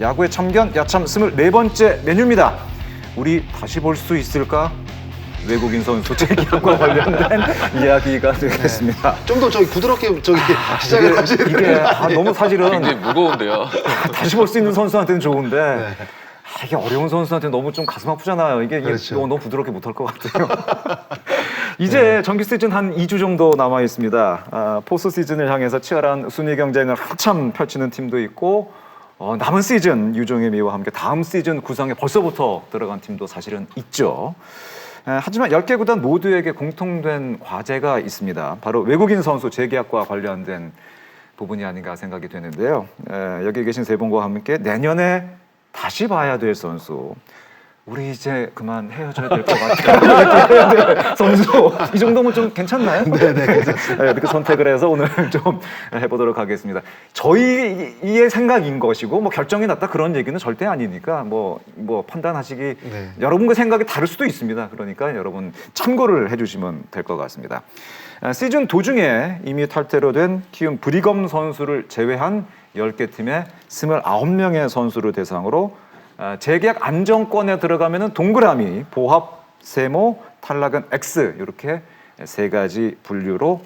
야구의 참견, 야참 24번째 메뉴입니다. 우리 다시 볼 수 있을까? 외국인 선수 재기약과 관련된 이야기가 되겠습니다. 좀 더 저기 부드럽게 시작을 하시는 이게 너무 사실은 굉장히 무거운데요. 다시 볼 수 있는 선수한테는 좋은데 네. 이게 어려운 선수한테 너무 좀 가슴 아프잖아요. 이게 그렇죠. 너무 부드럽게 못할 것 같아요. 이제 정규 시즌 한 2주 정도 남아 있습니다. 포스트 시즌을 향해서 치열한 순위 경쟁을 한참 펼치는 팀도 있고 남은 시즌 유종의 미와 함께 다음 시즌 구상에 벌써부터 들어간 팀도 사실은 있죠. 하지만 10개 구단 모두에게 공통된 과제가 있습니다. 바로 외국인 선수 재계약과 관련된 부분이 아닌가 생각이 되는데요. 여기 계신 세 분과 함께 내년에 다시 봐야 될 선수, 우리 이제 그만 헤어져야 될 것 같아요. 선수 이 정도면 좀 괜찮나요? 네네, 괜찮습니다. 이렇게 선택을 해서 오늘 좀 해보도록 하겠습니다. 저희의 생각인 것이고 뭐 결정이 났다 그런 얘기는 절대 아니니까 뭐 판단하시기 네. 여러분과 생각이 다를 수도 있습니다. 그러니까 여러분 참고를 해주시면 될 것 같습니다. 시즌 도중에 이미 탈퇴로 된 키움 브리검 선수를 제외한 10개 팀의 29명의 선수를 대상으로 재계약 안정권에 들어가면은 동그라미, 보합, 세모, 탈락은 X 이렇게 세 가지 분류로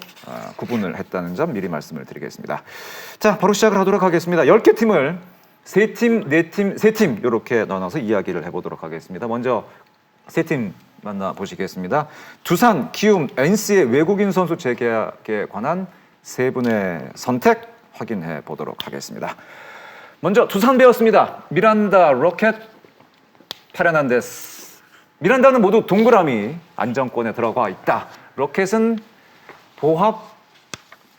구분을 했다는 점 미리 말씀을 드리겠습니다. 자, 바로 시작을 하도록 하겠습니다. 10개 팀을 3팀, 4팀, 3팀 이렇게 나눠서 이야기를 해보도록 하겠습니다. 먼저 3팀 만나보시겠습니다. 두산, 키움, NC의 외국인 선수 재계약에 관한 세 분의 선택 확인해 보도록 하겠습니다. 먼저 두산 베어스입니다. 미란다, 로켓, 페르난데스. 미란다는 모두 동그라미 안정권에 들어가 있다. 로켓은 보합,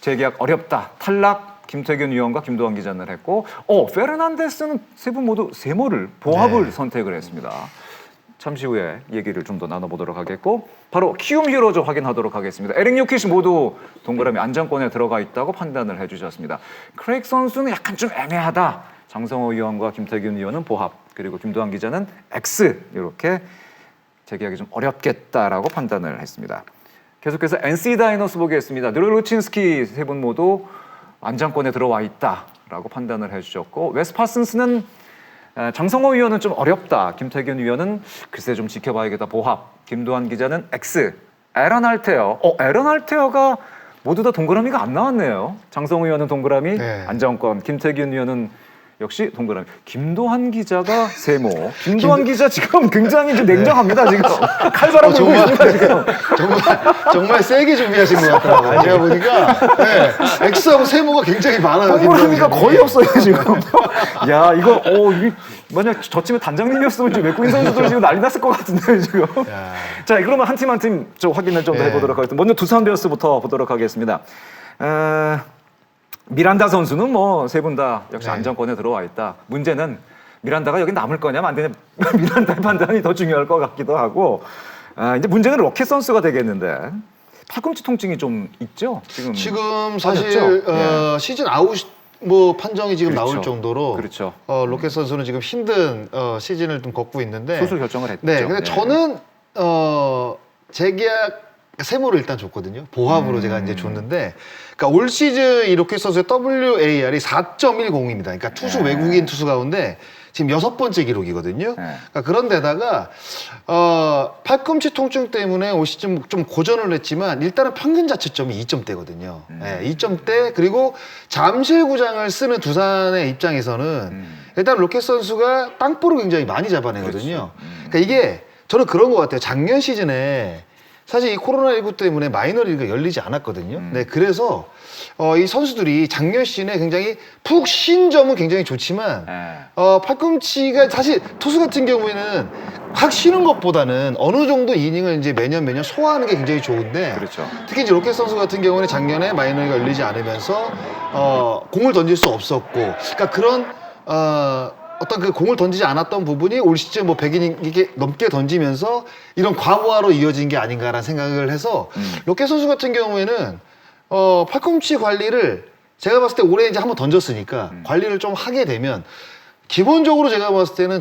재계약 어렵다. 탈락, 김태균 위원과 김도환 기자는 했고 페르난데스는 세 분 모두 세모를 보합을 선택을 했습니다. 잠시 후에 얘기를 좀 더 나눠보도록 하겠고 바로 키움 히어로즈 확인하도록 하겠습니다. 에릭 요키시 모두 동그라미 안정권에 들어가 있다고 판단을 해주셨습니다. 크레이크 선수는 약간 좀 애매하다. 장성호 의원과 김태균 의원은 보합, 그리고 김도환 기자는 X 이렇게 재계약이 좀 어렵겠다라고 판단을 했습니다. 계속해서 NC 다이노스 보겠습니다. 드루 루친스키 세 분 모두 안정권에 들어와 있다라고 판단을 해주셨고 웨스 파슨스는 장성호 위원은 좀 어렵다. 김태균 위원은 글쎄 좀 지켜봐야겠다. 보합. 김도환 기자는 X. 에런 알테어. 에런 알테어가 모두 다 동그라미가 안 나왔네요. 장성호 위원은 동그라미, 네. 안정권. 김태균 위원은 역시 동그라미. 김도환 기자가 세모. 김도환 기자 지금 굉장히 좀 냉정합니다. 지금 칼바람 불고 있습니다. 지금. 정말 세게 준비하신 것 같더라고요. 제가 보니까 X하고 세모가 굉장히 많아요. 동그라미가 거의 없어요 지금. 야 이거 만약 저 팀의 단장님이었으면 지금 외국인 선수들 지금 난리 났을 것 같은데 지금. 자 그러면 한 팀 한 팀 좀 확인을 좀 더 해보도록 하겠습니다. 먼저 두산 베어스부터 보도록 하겠습니다. 미란다 선수는 뭐 세 분 다 역시 안정권에 들어와 있다. 문제는 미란다가 여기 남을 거냐 안 되냐 미란다의 판단이 더 중요할 것 같기도 하고 이제 문제는 로켓 선수가 되겠는데 팔꿈치 통증이 좀 있죠? 지금 사실 빠졌죠? 시즌 아웃 판정이 지금 그렇죠. 나올 정도로 그렇죠. 로켓 선수는 지금 힘든 시즌을 좀 겪고 있는데 수술 결정을 했죠. 네, 근데 저는 재계약 세모를 일단 줬거든요. 보합으로 제가 이제 줬는데, 그러니까 올 시즌 이 로켓 선수의 WAR이 4.10입니다. 그러니까 투수 외국인 투수 가운데 지금 6번째 기록이거든요. 그러니까 그런데다가 팔꿈치 통증 때문에 올 시즌 좀 고전을 했지만 일단은 평균 자책점이 2점대거든요. 2점대. 그리고 잠실구장을 쓰는 두산의 입장에서는 일단 로켓 선수가 땅볼을 굉장히 많이 잡아내거든요. 그러니까 이게 저는 그런 것 같아요. 작년 시즌에 사실 이 코로나19 때문에 마이너리그가 열리지 않았거든요. 네, 그래서 이 선수들이 작년 시즌에 굉장히 푹 쉰 점은 굉장히 좋지만 팔꿈치가 사실 투수 같은 경우에는 확 쉬는 것보다는 어느 정도 이닝을 이제 매년 소화하는 게 굉장히 좋은데 그렇죠. 특히 이제 로켓 선수 같은 경우는 작년에 마이너리그가 열리지 않으면서 공을 던질 수 없었고 그러니까 그런 어떤 그 공을 던지지 않았던 부분이 올 시즌 100이닝 이게 넘게 던지면서 이런 과부하로 이어진 게 아닌가라는 생각을 해서 로켓 선수 같은 경우에는 팔꿈치 관리를 제가 봤을 때 올해 이제 한번 던졌으니까 관리를 좀 하게 되면 기본적으로 제가 봤을 때는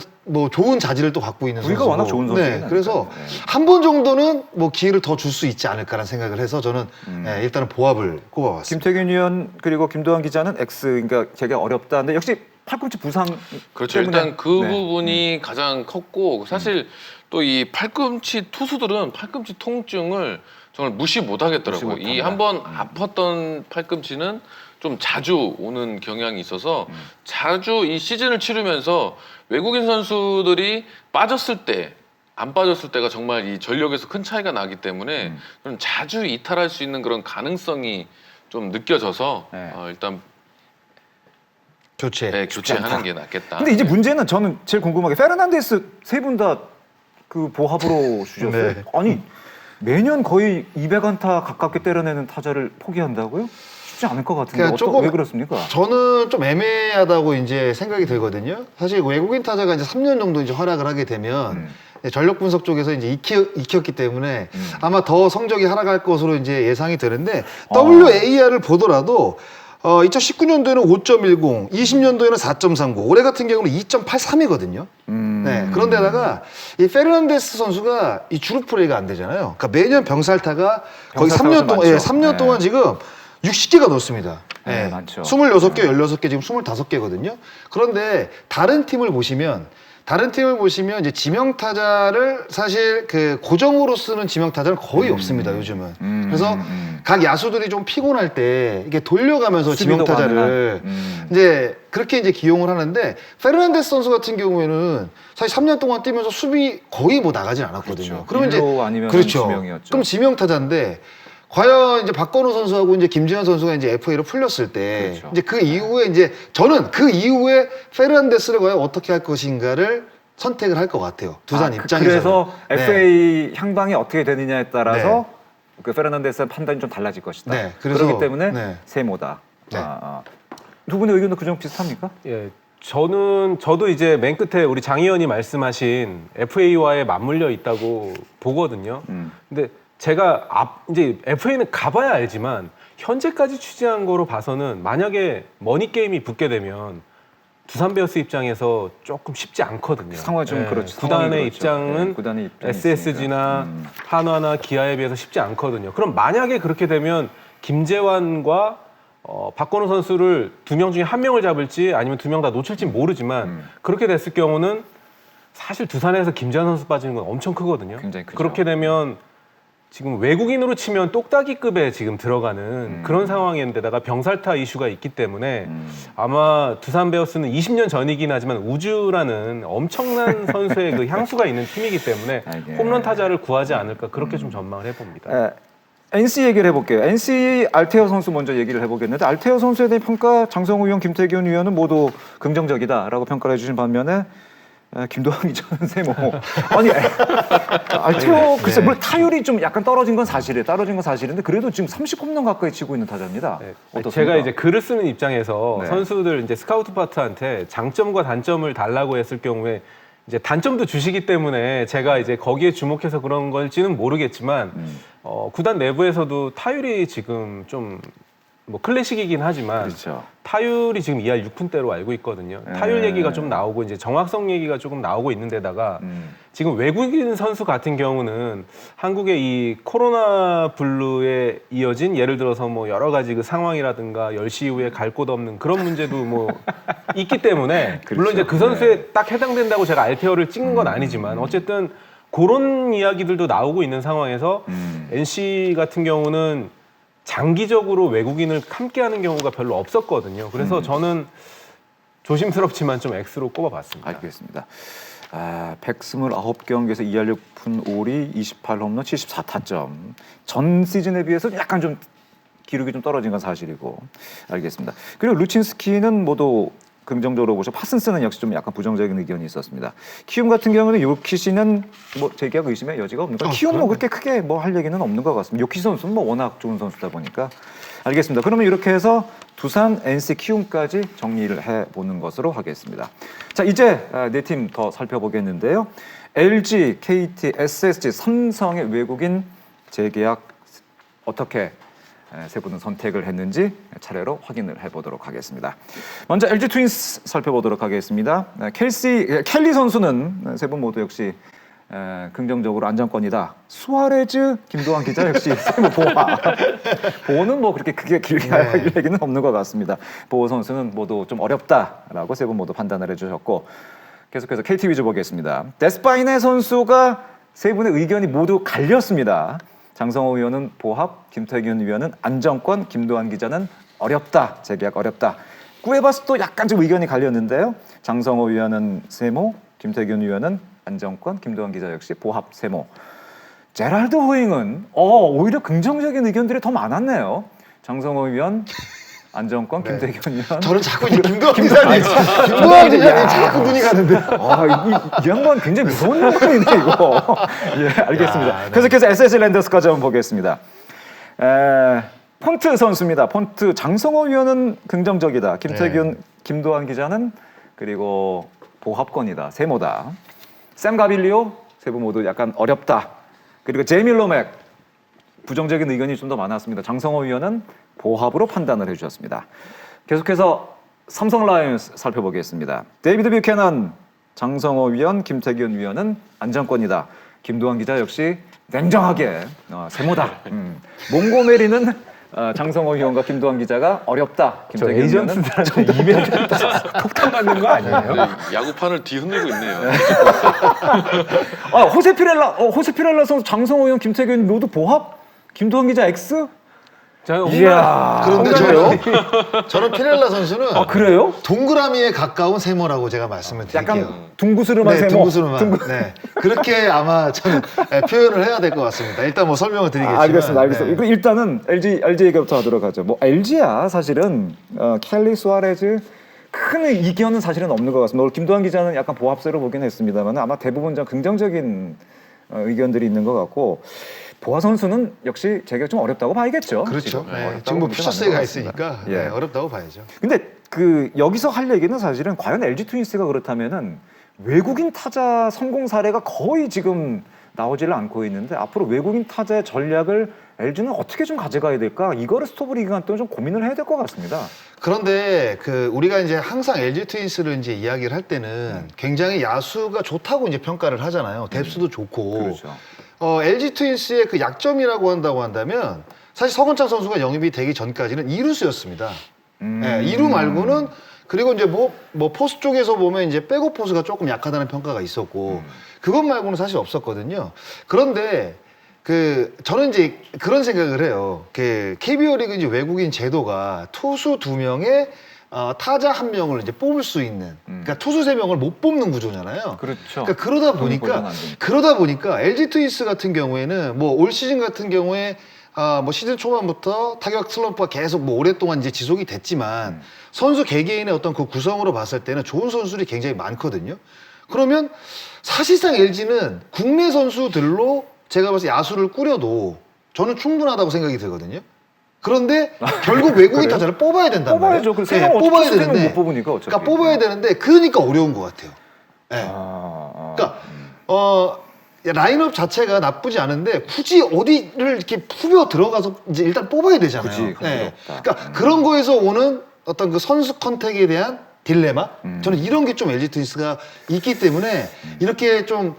좋은 자질을 또 갖고 있는 우리가 선수고 워낙 좋은 선수예요. 네, 그래서 한 번 정도는 기회를 더 줄 수 있지 않을까라는 생각을 해서 저는 일단은 보합을 꼽아봤습니다. 김태균 위원 그리고 김도환 기자는 X, 그러니까 되게 어렵다는데 역시 팔꿈치 부상 그렇죠. 때문에 일단 그 네. 부분이 가장 컸고 사실 또 이 팔꿈치 투수들은 팔꿈치 통증을 정말 무시 못 하겠더라고요. 무시 못 이 한다. 한번 아팠던 팔꿈치는 좀 자주 오는 경향이 있어서 자주 이 시즌을 치르면서 외국인 선수들이 빠졌을 때 안 빠졌을 때가 정말 이 전력에서 큰 차이가 나기 때문에 좀 자주 이탈할 수 있는 그런 가능성이 좀 느껴져서 네. 일단 교체. 네, 교체하는 않다. 게 낫겠다. 근데 이제 문제는 저는 제일 궁금한 게 페르난데스 세 분 다 그 보합으로 주셨어요. 네. 아니 매년 거의 200안타 가깝게 때려내는 타자를 포기한다고요? 쉽지 않을 것 같은데 그러니까 조금 왜 그렇습니까? 저는 좀 애매하다고 이제 생각이 들거든요. 사실 외국인 타자가 이제 3년 정도 이제 활약을 하게 되면 전력 분석 쪽에서 이제 익혔기 때문에 아마 더 성적이 하락할 것으로 이제 예상이 되는데 WAR을 보더라도 2019년도에는 5.10, 20년도에는 4.39, 올해 같은 경우는 2.83이거든요. 네, 그런데다가 이 페르난데스 선수가 이 주루 플레이가 안 되잖아요. 그러니까 매년 병살타가 거의 병살타가 3년 동안, 많죠. 예, 3년 네. 동안 지금 60개가 넘습니다. 네, 예, 많죠. 26개, 16개, 지금 25개거든요. 그런데 다른 팀을 보시면 이제 지명타자를 사실 그 고정으로 쓰는 지명타자는 거의 없습니다, 요즘은. 그래서 각 야수들이 좀 피곤할 때 이게 돌려가면서 수비도 지명타자를 이제 그렇게 이제 기용을 하는데 페르난데스 선수 같은 경우에는 사실 3년 동안 뛰면서 수비 거의 뭐 나가진 않았거든요. 그렇죠. 그러면 일루 아니면 그렇죠. 지명이었죠. 그럼 지명타자인데 과연 이제 박건우 선수하고 이제 김지현 선수가 이제 FA로 풀렸을 때 그렇죠. 이제 그 이후에 이제 저는 그 이후에 페르난데스를 과연 어떻게 할 것인가를 선택을 할 것 같아요. 두산 입장에서. 그래서 네. FA 향방이 어떻게 되느냐에 따라서 네. 그 페르난데스의 판단이 좀 달라질 것이다. 네, 그래서- 그렇기 때문에 네. 세모다. 네. 두 분의 의견도 그정 비슷합니까? 예, 저도 이제 맨 끝에 우리 장 의원이 말씀하신 FA와의 맞물려 있다고 보거든요. 근데 제가 이제 FA는 가봐야 알지만 현재까지 취재한 거로 봐서는 만약에 머니 게임이 붙게 되면 두산 베어스 입장에서 조금 쉽지 않거든요. 상황이 좀 그렇죠. 상황이 구단의 그렇죠. 입장은 네, 구단의 입장이 SSG나 있으니까. 한화나 기아에 비해서 쉽지 않거든요. 그럼 만약에 그렇게 되면 김재환과 박건우 선수를 2명 중에 1명을 잡을지 아니면 2명 다 놓칠지 모르지만 그렇게 됐을 경우는 사실 두산에서 김재환 선수 빠지는 건 엄청 크거든요. 굉장히 크죠. 그렇게 되면 지금 외국인으로 치면 똑딱이급에 지금 들어가는 그런 상황인데다가 병살타 이슈가 있기 때문에 아마 두산 베어스는 20년 전이긴 하지만 우주라는 엄청난 선수의 그 향수가 있는 팀이기 때문에 알게. 홈런 타자를 구하지 않을까 그렇게 좀 전망을 해봅니다. NC 얘기를 해볼게요. NC 알테어 선수 먼저 얘기를 해보겠는데 알테어 선수에 대한 평가 장성우 의원, 김태균 의원은 모두 긍정적이다라고 평가를 해주신 반면에 김도환 기자는 세모. 아니 알테어 글쎄 물론 타율이 좀 약간 떨어진 건 사실이에요. 떨어진 건 사실인데 그래도 지금 30홈런 가까이 치고 있는 타자입니다. 네. 어떻습니까? 제가 이제 글을 쓰는 입장에서 네. 선수들 이제 스카우트 파트한테 장점과 단점을 달라고 했을 경우에 이제 단점도 주시기 때문에 제가 이제 거기에 주목해서 그런 걸지는 모르겠지만 구단 내부에서도 타율이 지금 좀 뭐 클래식이긴 하지만 그렇죠. 타율이 지금 2할 6푼대로 알고 있거든요. 타율 얘기가 좀 나오고 이제 정확성 얘기가 조금 나오고 있는데다가 지금 외국인 선수 같은 경우는 한국의 이 코로나 블루에 이어진 예를 들어서 뭐 여러 가지 그 상황이라든가 10시 이후에 갈 곳 없는 그런 문제도 뭐 있기 때문에 그렇죠. 물론 이제 그 선수에 딱 해당된다고 제가 알테어를 찍은 건 아니지만 어쨌든 그런 이야기들도 나오고 있는 상황에서 NC 같은 경우는 장기적으로 외국인을 함께하는 경우가 별로 없었거든요. 그래서 저는 조심스럽지만 좀 X로 꼽아봤습니다. 알겠습니다. 129경기에서 2할 6푼 5리 28홈런 74타점. 전 시즌에 비해서 약간 좀 기록이 좀 떨어진 건 사실이고. 알겠습니다. 그리고 루친스키는 모두 긍정적으로 보시고 파슨스는 역시 좀 약간 부정적인 의견이 있었습니다. 키움 같은 경우는 요키시는 뭐 재계약 의심의 여지가 없는가? 키움 뭐 그렇게 크게 뭐 할 얘기는 없는 것 같습니다. 요키시 선수는 뭐 워낙 좋은 선수다 보니까. 알겠습니다. 그러면 이렇게 해서 두산, NC, 키움까지 정리를 해보는 것으로 하겠습니다. 자, 이제 네 팀 더 살펴보겠는데요. LG, KT, SSG, 삼성의 외국인 재계약 어떻게 세 분은 선택을 했는지 차례로 확인을 해보도록 하겠습니다. 먼저 LG 트윈스 살펴보도록 하겠습니다. 켈리 선수는 세 분 모두 역시 긍정적으로 안정권이다. 수아레즈, 김도환 기자 역시 세모 보아. 보호는 뭐 그렇게 크게 길게 할 얘기는 없는 것 같습니다. 보호 선수는 모두 좀 어렵다라고 세 분 모두 판단을 해주셨고 계속해서 KT 위즈 보겠습니다. 데스파이네 선수가 세 분의 의견이 모두 갈렸습니다. 장성호 위원은 보합, 김태균 위원은 안정권, 김도환 기자는 어렵다. 재계약 어렵다. 꾸에바스도 약간 좀 의견이 갈렸는데요. 장성호 위원은 세모, 김태균 위원은 안정권, 김도환 기자 역시 보합 세모. 제랄드 호잉은 오히려 긍정적인 의견들이 더 많았네요. 장성호 위원, 안정권, 김태균 위원. 저는 자꾸 이제 김도환 기자님 자꾸 눈이 가는데. 이 양반 굉장히 무서운 양반이네 이거. 예, 알겠습니다. 야, 네. 계속해서 SS 랜더스까지 한번 보겠습니다. 폰트 선수입니다. 폰트 장성호 위원은 긍정적이다. 김태균, 김도환 기자는 그리고 보합권이다. 세모다. 샘 가빌리오 세 분 모두 약간 어렵다. 그리고 제이미 로맥 부정적인 의견이 좀 더 많았습니다. 장성호 위원은 보합으로 판단을 해주셨습니다. 계속해서 삼성 라이온스 살펴보겠습니다. 데이비드 뷰캐넌, 장성호 위원, 김태균 위원은 안정권이다. 김도환 기자 역시 냉정하게 세모다. 몽고메리는 장성호 위원과 김도환 기자가 어렵다. 저 김태균 위원은 에이전트들한테 이벤트 폭탄 맞는 거 아니에요? 야구판을 뒤흔들고 있네요. 호세 피렐라 선수, 장성호 위원, 김태균 모두 보합? 김도환 기자 X? 이야. 그런데 저는 피렐라 선수는 그래요? 동그라미에 가까운 세모라고 제가 말씀을 드릴게요. 약간 둥구스름한 세모. 둥구스름한. 네. 그렇게 아마 저는 표현을 해야 될 것 같습니다. 일단 뭐 설명을 드리겠지만. 알겠습니다. 네. 그럼 일단은 LG 얘기부터 하도록 하죠. 뭐 LG야 사실은 켈리 수아레즈 큰 이견은 사실은 없는 것 같습니다. 오늘 김도환 기자는 약간 보합세로 보긴 했습니다만 아마 대부분 좀 긍정적인 의견들이 있는 것 같고 보아 선수는 역시 재계약 좀 어렵다고 봐야겠죠. 그렇죠. 네. 어렵다고 지금 뭐 보기 좀 퓨처스에 맞는 것 가 같습니다. 있으니까 예. 네, 어렵다고 봐야죠. 근데 여기서 할 얘기는 사실은 과연 LG 트윈스가 그렇다면은 외국인 타자 성공 사례가 거의 지금 나오지를 않고 있는데 앞으로 외국인 타자의 전략을 LG는 어떻게 좀 가져가야 될까? 이거를 스토브리 기간 동안 좀 고민을 해야 될 것 같습니다. 그런데 우리가 이제 항상 LG 트윈스를 이제 이야기를 할 때는 굉장히 야수가 좋다고 이제 평가를 하잖아요. 뎁스도 좋고. 그렇죠. LG 트윈스의 그 약점이라고 한다면 사실 서건창 선수가 영입이 되기 전까지는 2루수였습니다. 네, 2루 말고는 그리고 이제 뭐 포수 쪽에서 보면 이제 백업 포수가 조금 약하다는 평가가 있었고 그것 말고는 사실 없었거든요. 그런데 저는 이제 그런 생각을 해요. KBO 리그 이제 외국인 제도가 투수 2명에 타자 1명을 이제 뽑을 수 있는, 그러니까 투수 3명을 못 뽑는 구조잖아요. 그렇죠. 그러니까 그러다 보니까 LG 트윈스 같은 경우에는 뭐 올 시즌 같은 경우에 뭐 시즌 초반부터 타격 슬럼프가 계속 뭐 오랫동안 이제 지속이 됐지만 선수 개개인의 어떤 그 구성으로 봤을 때는 좋은 선수들이 굉장히 많거든요. 그러면 사실상 LG는 국내 선수들로 제가 봤을 때 야수를 꾸려도 저는 충분하다고 생각이 들거든요. 그런데 결국 외국인 타자를 뽑아야 된단 말이에요. 뽑아야죠. 그래서 뽑아야 되는데 못 뽑으니까 어차피. 그러니까 뽑아야 되는데 그러니까 어려운 것 같아요. 네. 그러니까 라인업 자체가 나쁘지 않은데 굳이 어디를 이렇게 후벼 들어가서 이제 일단 뽑아야 되잖아요. 그치, 네. 그러니까 그런 거에서 오는 어떤 그 선수 컨택에 대한 딜레마? 저는 이런 게 좀 LG 트윈스가 있기 때문에 이렇게 좀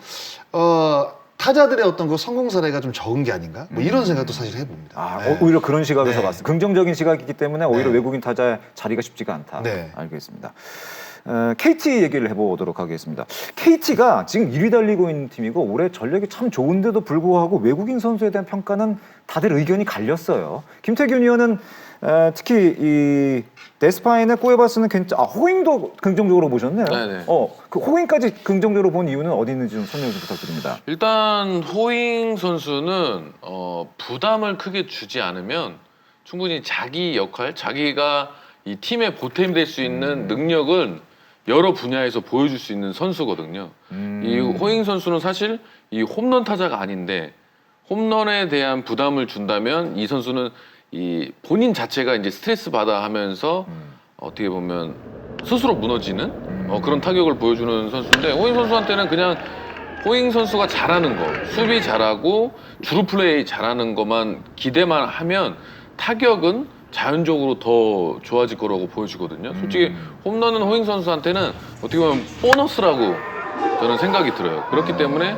타자들의 어떤 그 성공 사례가 좀 적은 게 아닌가? 뭐 이런 생각도 사실 해봅니다. 네. 오히려 그런 시각에서 네. 봤어요. 긍정적인 시각이기 때문에 오히려 네. 외국인 타자의 자리가 쉽지가 않다. 네. 알겠습니다. KT 얘기를 해보도록 하겠습니다. KT가 지금 1위 달리고 있는 팀이고 올해 전력이 참 좋은데도 불구하고 외국인 선수에 대한 평가는 다들 의견이 갈렸어요. 김태균 위원은 특히 이 데스파인의 꾸에바스는 호잉도 긍정적으로 보셨네요. 네네. 그 호잉까지 긍정적으로 본 이유는 어디 있는지 좀 설명 좀 부탁드립니다. 일단 호잉 선수는 부담을 크게 주지 않으면 충분히 자기 역할, 자기가 이 팀에 보탬이 될 수 있는 능력은 여러 분야에서 보여줄 수 있는 선수거든요. 이 호잉 선수는 사실 이 홈런 타자가 아닌데 홈런에 대한 부담을 준다면 이 선수는 이 본인 자체가 이제 스트레스 받아 하면서 어떻게 보면 스스로 무너지는 그런 타격을 보여주는 선수인데 호잉 선수한테는 그냥 호잉 선수가 잘하는 거, 수비 잘하고 주루 플레이 잘하는 것만 기대만 하면 타격은 자연적으로 더 좋아질 거라고 보여지거든요. 솔직히 홈런은 호잉 선수한테는 어떻게 보면 보너스라고 저는 생각이 들어요. 그렇기 때문에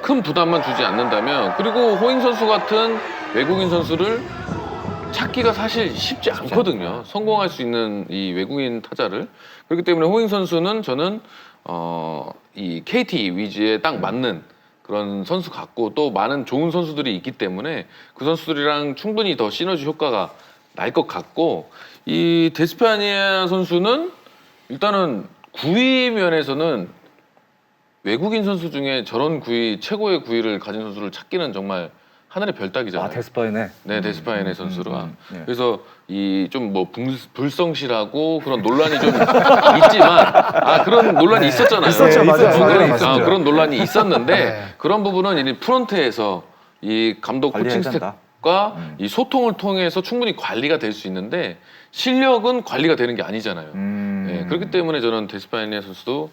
큰 부담만 주지 않는다면 그리고 호잉 선수 같은 외국인 선수를 찾기가 사실 쉽지 않거든요. 성공할 수 있는 이 외국인 타자를. 그렇기 때문에 호잉 선수는 저는 이 KT 위즈에 딱 맞는 그런 선수 같고 또 많은 좋은 선수들이 있기 때문에 그 선수들이랑 충분히 더 시너지 효과가 날 것 같고 이 데스파니아 선수는 일단은 구위 면에서는 외국인 선수 중에 저런 구위 최고의 구위를 가진 선수를 찾기는 정말 하늘의 별따기잖아요. 아, 데스파이네. 네, 데스파이네 선수가. 예. 그래서 이 좀 뭐 불성실하고 그런 논란이 좀 있지만 그런 논란이 있었잖아요. 있었죠, 맞아요. 그러니까 맞습니다. 그런 논란이 있었는데 네. 그런 부분은 이 프론트에서 이 감독 코칭 관리해야 된다. 스태프과 이 소통을 통해서 충분히 관리가 될 수 있는데 실력은 관리가 되는 게 아니잖아요. 네, 그렇기 때문에 저는 데스파이네 선수도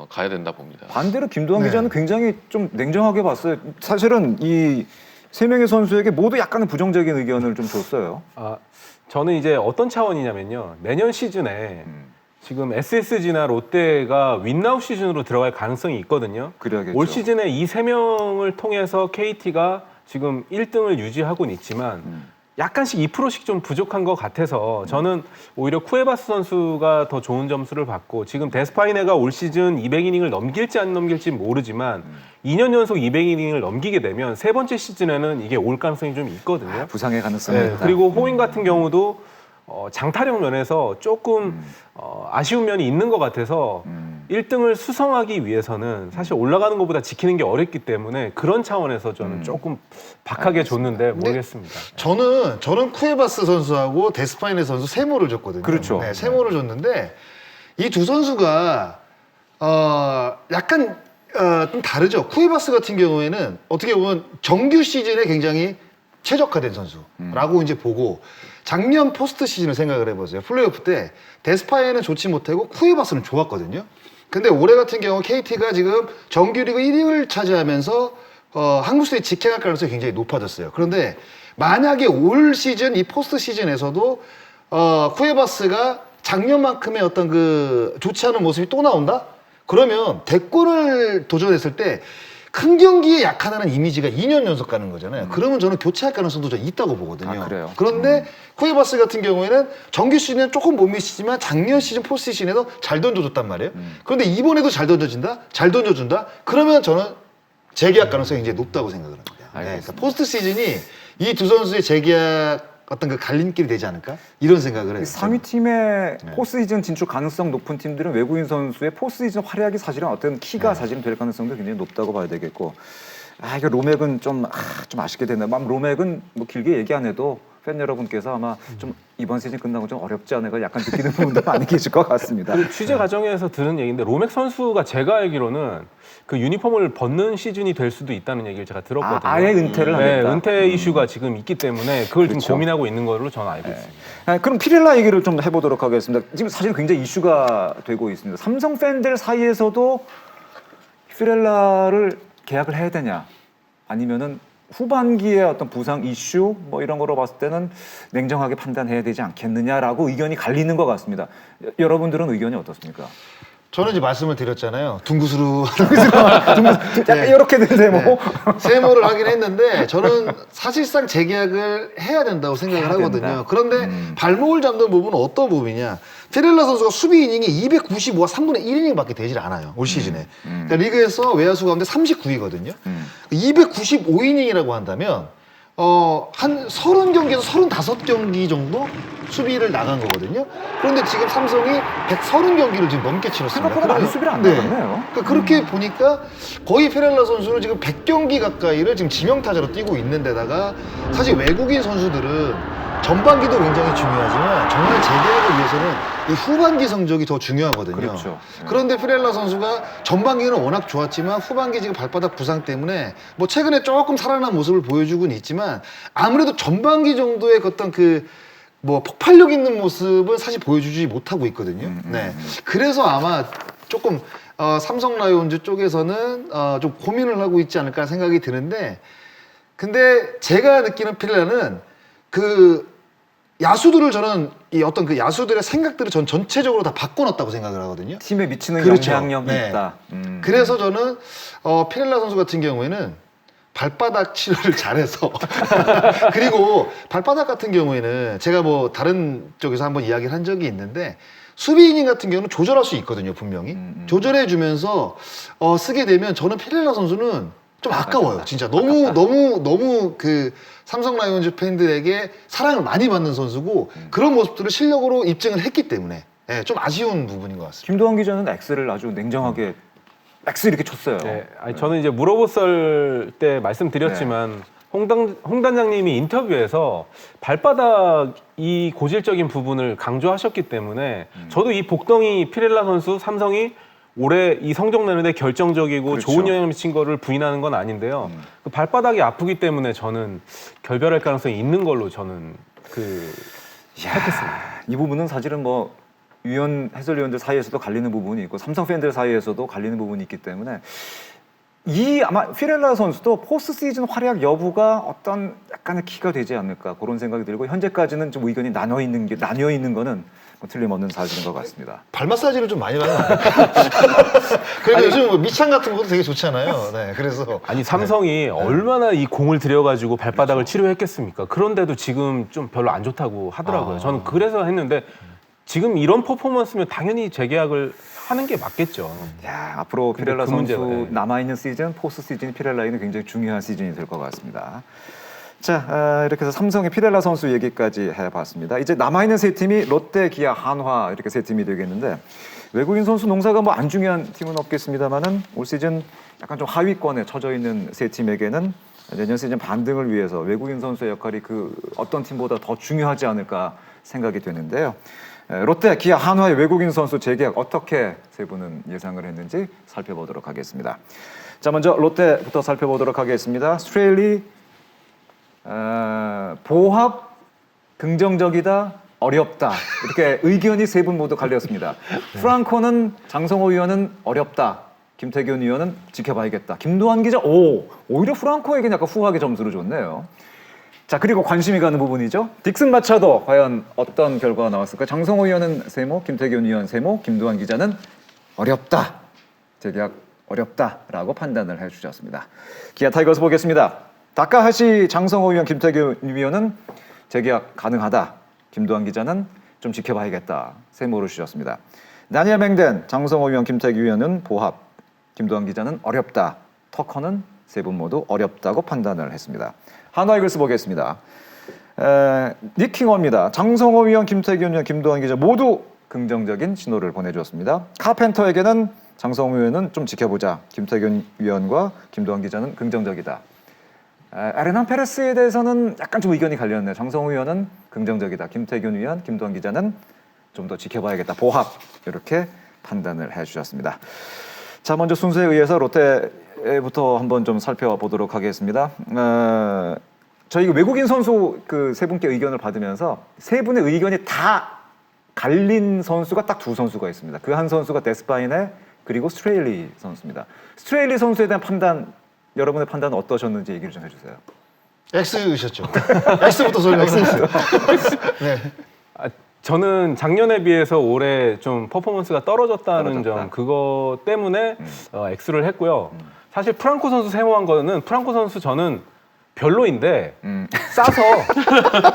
가야 된다 봅니다. 반대로 김도환 네. 기자는 굉장히 좀 냉정하게 봤어요. 사실은 이 세 명의 선수에게 모두 약간은 부정적인 의견을 좀 줬어요. 저는 이제 어떤 차원이냐면요. 내년 시즌에 지금 SSG나 롯데가 윈나우 시즌으로 들어갈 가능성이 있거든요. 그래야겠죠. 올 시즌에 이 세 명을 통해서 KT가 지금 1등을 유지하고는 있지만 약간씩 2%씩 좀 부족한 것 같아서 저는 오히려 쿠에바스 선수가 더 좋은 점수를 받고 지금 데스파이네가 올 시즌 200이닝을 넘길지 안 넘길지 모르지만 2년 연속 200이닝을 넘기게 되면 세 번째 시즌에는 이게 올 가능성이 좀 있거든요. 부상의 가능성이 네, 있다. 그리고 호잉 같은 경우도 장타력 면에서 조금 아쉬운 면이 있는 것 같아서 1등을 수성하기 위해서는 사실 올라가는 것보다 지키는 게 어렵기 때문에 그런 차원에서 저는 조금 박하게 줬는데 모르겠습니다. 저는 쿠에바스 선수하고 데스파이네 선수 세모를 줬거든요. 그렇죠. 네, 세모를 줬는데 이 두 선수가 약간 좀 다르죠. 쿠에바스 같은 경우에는 어떻게 보면 정규 시즌에 굉장히 최적화된 선수라고 이제 보고 작년 포스트 시즌을 생각을 해보세요. 플레이오프 때 데스파이네는 좋지 못하고 쿠에바스는 좋았거든요. 근데 올해 같은 경우 KT가 지금 정규리그 1위를 차지하면서 한국 시리즈 직행할 가능성이 굉장히 높아졌어요. 그런데 만약에 올 시즌 이 포스트 시즌에서도 쿠에바스가 작년만큼의 어떤 그 좋지 않은 모습이 또 나온다? 그러면 대권을 도전했을 때 큰 경기에 약하다는 이미지가 2년 연속 가는 거잖아요. 그러면 저는 교체할 가능성도 좀 있다고 보거든요. 아, 그래요? 그런데 쿠에바스 같은 경우에는 정규 시즌에 조금 못 미치지만 작년 시즌 포스트 시즌에도 잘 던져줬단 말이에요. 그런데 이번에도 잘 던져준다? 잘 던져준다? 그러면 저는 재계약 가능성이 굉장히 높다고 생각을 합니다. 네, 그러니까 포스트 시즌이 이 두 선수의 재계약 어떤 그 갈림길이 되지 않을까? 이런 생각을 해요. 상위 팀의 포스트시즌 진출 가능성 높은 팀들은 외국인 선수의 포스트시즌 활약이 사실은 어떤 키가 사실은 될 가능성도 굉장히 높다고 봐야 되겠고, 이거 로맥은 좀 아쉽게 됐네. 로맥은 뭐 길게 얘기 안 해도 팬 여러분께서 아마 좀 이번 시즌 끝나고 좀 어렵지 않을까 약간 느끼는 부분도 많이 계실 것 같습니다. 그리고 취재 과정에서 들은 얘기인데 로맥 선수가 제가 알기로는 그 유니폼을 벗는 시즌이 될 수도 있다는 얘기를 제가 들었거든요. 아예 은퇴를 네, 하겠다. 은퇴 이슈가 지금 있기 때문에 그걸 그렇죠. 좀 고민하고 있는 걸로 저는 알고 있습니다. 그럼 피렐라 얘기를 좀 해보도록 하겠습니다. 지금 사실 굉장히 이슈가 되고 있습니다. 삼성 팬들 사이에서도 피렐라를 계약을 해야 되냐, 아니면은 후반기에 어떤 부상 이슈 뭐 이런 거로 봤을 때는 냉정하게 판단해야 되지 않겠느냐라고 의견이 갈리는 것 같습니다. 여러분들은 의견이 어떻습니까? 저는 이제 말씀을 드렸잖아요. 둥구스루 약간 이렇게 되는데 뭐. 세모를 하긴 했는데 저는 사실상 재계약을 해야 된다고 생각을 해야 하거든요. 된다. 그런데 발목을 잡는 부분은 어떤 부분이냐? 피렐라 선수가 수비 이닝이 295와 3분의 1이닝밖에 되질 않아요. 올 시즌에. 그러니까 리그에서 외야수 가운데 39위거든요. 295이닝이라고 한다면 한 30경기에서 35경기 정도 수비를 나간 거거든요. 그런데 지금 삼성이 130경기를 지금 넘게 치렀습니다. 생각보다 많이 수비를 안 나갔네요. 그러니까 그렇게 보니까 거의 페렐라 선수는 지금 100경기 가까이를 지금 지명타자로 뛰고 있는데다가 사실 외국인 선수들은 전반기도 굉장히 중요하지만 정말 재계약을 위해서는 이 후반기 성적이 더 중요하거든요. 그렇죠. 그런데 피렐라 선수가 전반기는 워낙 좋았지만 후반기 지금 발바닥 부상 때문에 뭐 최근에 조금 살아난 모습을 보여주고는 있지만 아무래도 전반기 정도의 어떤 그 뭐 폭발력 있는 모습은 사실 보여주지 못하고 있거든요. 네. 그래서 아마 조금 삼성 라이온즈 쪽에서는 좀 고민을 하고 있지 않을까 생각이 드는데, 근데 제가 느끼는 피렐라는 그 야수들을 저는 이 어떤 그 야수들의 생각들을 전 전체적으로 다 바꿔놨다고 생각을 하거든요. 팀에 미치는 그렇죠. 영향력이 네. 있다. 그래서 저는 피렐라 선수 같은 경우에는 발바닥 치료를 잘해서 그리고 발바닥 같은 경우에는 제가 뭐 다른 쪽에서 한번 이야기를 한 적이 있는데 수비인 같은 경우는 조절할 수 있거든요, 분명히. 조절해주면서 쓰게 되면 저는 피렐라 선수는 좀 아까워요, 진짜. 너무 그 삼성 라이온즈 팬들에게 사랑을 많이 받는 선수고 그런 모습들을 실력으로 입증을 했기 때문에 예, 좀 아쉬운 부분인 것 같습니다. 김도환 기자는 X를 아주 냉정하게 X 이렇게 쳤어요. 네, 아니, 저는 이제 물어봤을 때 말씀드렸지만 홍 단장님이 인터뷰에서 발바닥 이 고질적인 부분을 강조하셨기 때문에 저도 이 복덩이 피렐라 선수 삼성이 올해 이 성적 내는데 결정적이고 그렇죠. 좋은 영향을 미친 거를 부인하는 건 아닌데요. 그 발바닥이 아프기 때문에 저는 결별할 가능성이 있는 걸로 저는 택했습니다. 이 부분은 사실은 뭐 해설위원들 사이에서도 갈리는 부분이 있고 삼성 팬들 사이에서도 갈리는 부분이 있기 때문에 아마 피렐라 선수도 포스트 시즌 활약 여부가 어떤 약간의 키가 되지 않을까 그런 생각이 들고 현재까지는 좀 의견이 나뉘어 있는 거는 뭐 틀림없는 사실인 것 같습니다. 발 마사지를 좀 많이 받는 거예요. 그리고 요즘 뭐 미창 같은 것도 되게 좋잖아요. 네, 그래서 아니 삼성이 얼마나 이 공을 들여가지고 발바닥을 치료했겠습니까? 그런데도 지금 좀 별로 안 좋다고 하더라고요. 저는 그래서 했는데 지금 이런 퍼포먼스면 당연히 재계약을 하는 게 맞겠죠. 야, 앞으로 근데 피렐라 그 선수 문제가, 남아있는 시즌, 포스트 시즌이 피렐라에는 굉장히 중요한 시즌이 될 것 같습니다. 자, 이렇게 해서 삼성의 피렐라 선수 얘기까지 해봤습니다. 이제 남아있는 세 팀이 롯데, 기아, 한화 이렇게 세 팀이 되겠는데 외국인 선수 농사가 뭐 안 중요한 팀은 없겠습니다만은 올 시즌 약간 좀 하위권에 처져 있는 세 팀에게는 내년 시즌 반등을 위해서 외국인 선수의 역할이 그 어떤 팀보다 더 중요하지 않을까 생각이 되는데요. 롯데, 기아, 한화의 외국인 선수 재계약 어떻게 세 분은 예상을 했는지 살펴보도록 하겠습니다. 자, 먼저 롯데부터 살펴보도록 하겠습니다. 스트레일리 보합 긍정적이다 어렵다 이렇게 의견이 세 분 모두 갈렸습니다. 프랑코는 장성호 위원은 어렵다. 김태균 위원은 지켜봐야겠다. 김도환 기자 오히려 프랑코에게 약간 후하게 점수를 줬네요. 자, 그리고 관심이 가는 부분이죠. 딕슨 마차도 과연 어떤 결과가 나왔을까? 장성호 위원은 세모, 김태균 위원 세모, 김도환 기자는 어렵다. 재계약 어렵다라고 판단을 해주셨습니다. 기아 타이거스 보겠습니다. 다카하시, 장성호 위원, 김태균 위원은 재계약 가능하다. 김도환 기자는 좀 지켜봐야겠다. 세모를 주셨습니다. 다니엘 맹덴, 장성호 위원, 김태균 위원은 보합, 김도환 기자는 어렵다. 터커는 세 분 모두 어렵다고 판단을 했습니다. 한화 이글스 보겠습니다. 니킹어입니다. 장성호 위원, 김태균 위원, 김도환 기자 모두 긍정적인 신호를 보내주었습니다. 카펜터에게는 장성호 위원은 좀 지켜보자. 김태균 위원과 김도환 기자는 긍정적이다. 에르난 페레스에 대해서는 약간 좀 의견이 갈렸네요. 장성호 위원은 긍정적이다. 김태균 위원, 김도환 기자는 좀 더 지켜봐야겠다. 보합 이렇게 판단을 해주셨습니다. 자, 먼저 순서에 의해서 롯데부터 한번 좀 살펴보도록 하겠습니다. 저희 외국인 선수 그 세 분께 의견을 받으면서 세 분의 의견이 다 갈린 선수가 딱 두 선수가 있습니다. 그 한 선수가 데스파이네 그리고 스트레일리 선수입니다. 스트레일리 선수에 대한 판단, 여러분의 판단은 어떠셨는지 얘기를 좀 해주세요. X이셨죠. X부터 설명해주세요. 네. 저는 작년에 비해서 올해 좀 퍼포먼스가 떨어졌다는 점 그거 때문에 X를 했고요. 사실 프랑코 선수 세모한 거는 프랑코 선수 저는 별로인데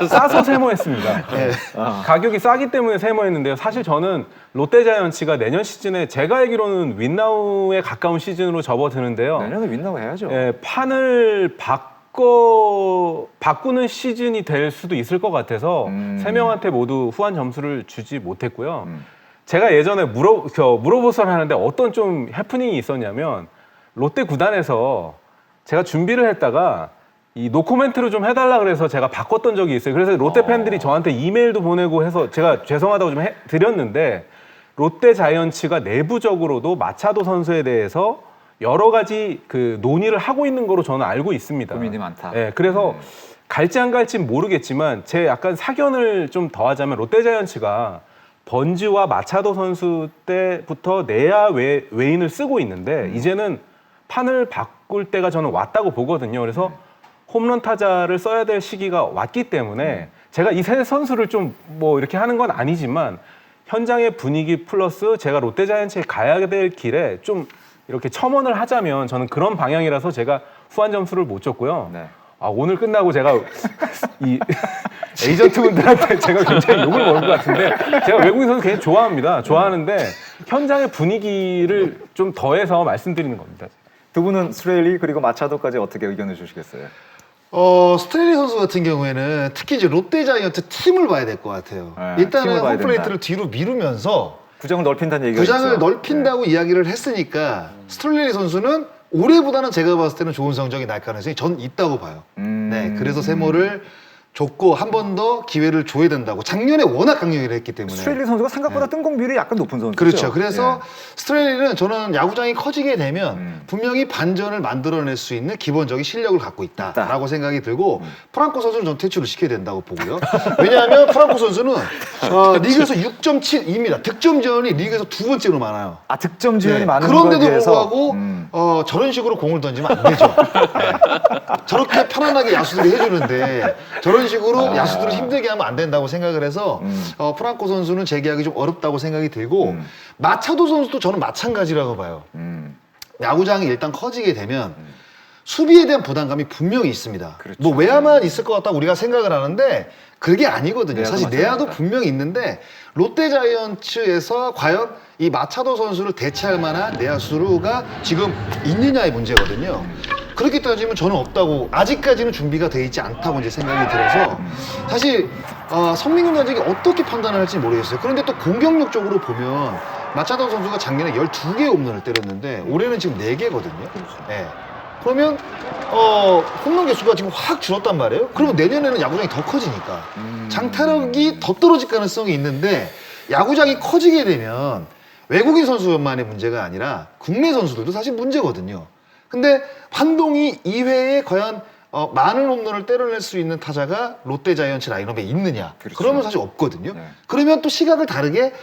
싸서 세모했습니다. 네. 가격이 싸기 때문에 세모했는데요. 사실 저는 롯데자이언츠가 내년 시즌에 제가 알기로는 윈나우에 가까운 시즌으로 접어드는데요. 내년에 윈나우 해야죠. 예, 판을 바꾸는 시즌이 될 수도 있을 것 같아서 세 명한테 모두 후한 점수를 주지 못했고요. 제가 예전에 물어보선 하는데 어떤 좀 해프닝이 있었냐면 롯데 구단에서 제가 준비를 했다가 이 노코멘트로 좀 해달라 그래서 제가 바꿨던 적이 있어요. 그래서 롯데 팬들이 저한테 이메일도 보내고 해서 제가 죄송하다고 좀 드렸는데 롯데 자이언츠가 내부적으로도 마차도 선수에 대해서 여러 가지 그 논의를 하고 있는 거로 저는 알고 있습니다. 고민이 많다. 네, 그래서 갈지 안 갈지는 모르겠지만 제 약간 사견을 좀 더하자면 롯데자이언츠가 번즈와 마차도 선수 때부터 내야 외인을 쓰고 있는데 이제는 판을 바꿀 때가 저는 왔다고 보거든요. 그래서 홈런 타자를 써야 될 시기가 왔기 때문에 제가 이 세 선수를 좀 뭐 이렇게 하는 건 아니지만 현장의 분위기 플러스 제가 롯데자이언츠에 가야 될 길에 좀 이렇게 첨언을 하자면 저는 그런 방향이라서 제가 후한 점수를 못 줬고요. 네. 아, 오늘 끝나고 제가 이 에이전트분들한테 제가 굉장히 욕을 먹을 것 같은데 제가 외국인 선수 굉장히 좋아합니다. 좋아하는데 현장의 분위기를 좀 더해서 말씀드리는 겁니다. 두 분은 스트레일리 그리고 마차도까지 어떻게 의견을 주시겠어요? 스트레일리 선수 같은 경우에는 특히 이제 롯데자이언트 팀을 봐야 될 것 같아요. 네, 일단은 팀을 봐야 홈플레이트를 뒤로 미루면서 구장을 넓힌다는 얘기가 구장을 있죠. 넓힌다고 이야기를 했으니까 스트레일리 선수는 올해보다는 제가 봤을 때는 좋은 성적이 날 가능성이 전 있다고 봐요. 네, 그래서 세모를 줬고 한 번 더 기회를 줘야 된다고. 작년에 워낙 강력을 했기 때문에. 스트레일리 선수가 생각보다 뜬공 비율이 약간 높은 선수죠. 그렇죠. 그래서 예. 스트레일리는 저는 야구장이 커지게 되면 분명히 반전을 만들어낼 수 있는 기본적인 실력을 갖고 있다라고 생각이 들고 프랑코 선수는 전 퇴출을 시켜야 된다고 보고요. 왜냐하면 프랑코 선수는 리그에서 6.72입니다. 득점 지원이 리그에서 두 번째로 많아요. 아 득점 지원이 네. 많은 그런데도 거에 비해서 불구하고 저런 식으로 공을 던지면 안 되죠. 네. 저렇게 편안하게 야수들이 해주는데 저런 식으로 야수들을 힘들게 하면 안 된다고 생각을 해서 프랑코 선수는 재계약이 좀 어렵다고 생각이 들고 마차도 선수도 저는 마찬가지라고 봐요. 야구장이 일단 커지게 되면 수비에 대한 부담감이 분명히 있습니다. 그렇죠. 뭐 외야만 있을 것 같다고 우리가 생각을 하는데 그게 아니거든요. 내야도 사실 마찬가지다. 내야도 분명히 있는데 롯데자이언츠에서 과연 이 마차도 선수를 대체할 만한 내야수가 지금 있느냐의 문제거든요. 그렇게 따지면 저는 없다고, 아직까지는 준비가 돼 있지 않다고 이제 생각이 들어서 사실 성민경 단장이 어떻게 판단을 할지 모르겠어요. 그런데 또 공격력적으로 보면 마차도 선수가 작년에 12개의 홈런을 때렸는데 올해는 지금 4개거든요. 네. 그러면 홈런 개수가 지금 확 줄었단 말이에요. 그러면 내년에는 야구장이 더 커지니까 장타력이 더 떨어질 가능성이 있는데 야구장이 커지게 되면 외국인 선수만의 문제가 아니라 국내 선수들도 사실 문제거든요. 근데 환동이 2회에 과연 많은 홈런을 때려낼 수 있는 타자가 롯데자이언츠 라인업에 있느냐? 그렇죠. 그러면 사실 없거든요. 네. 그러면 또 시각을 다르게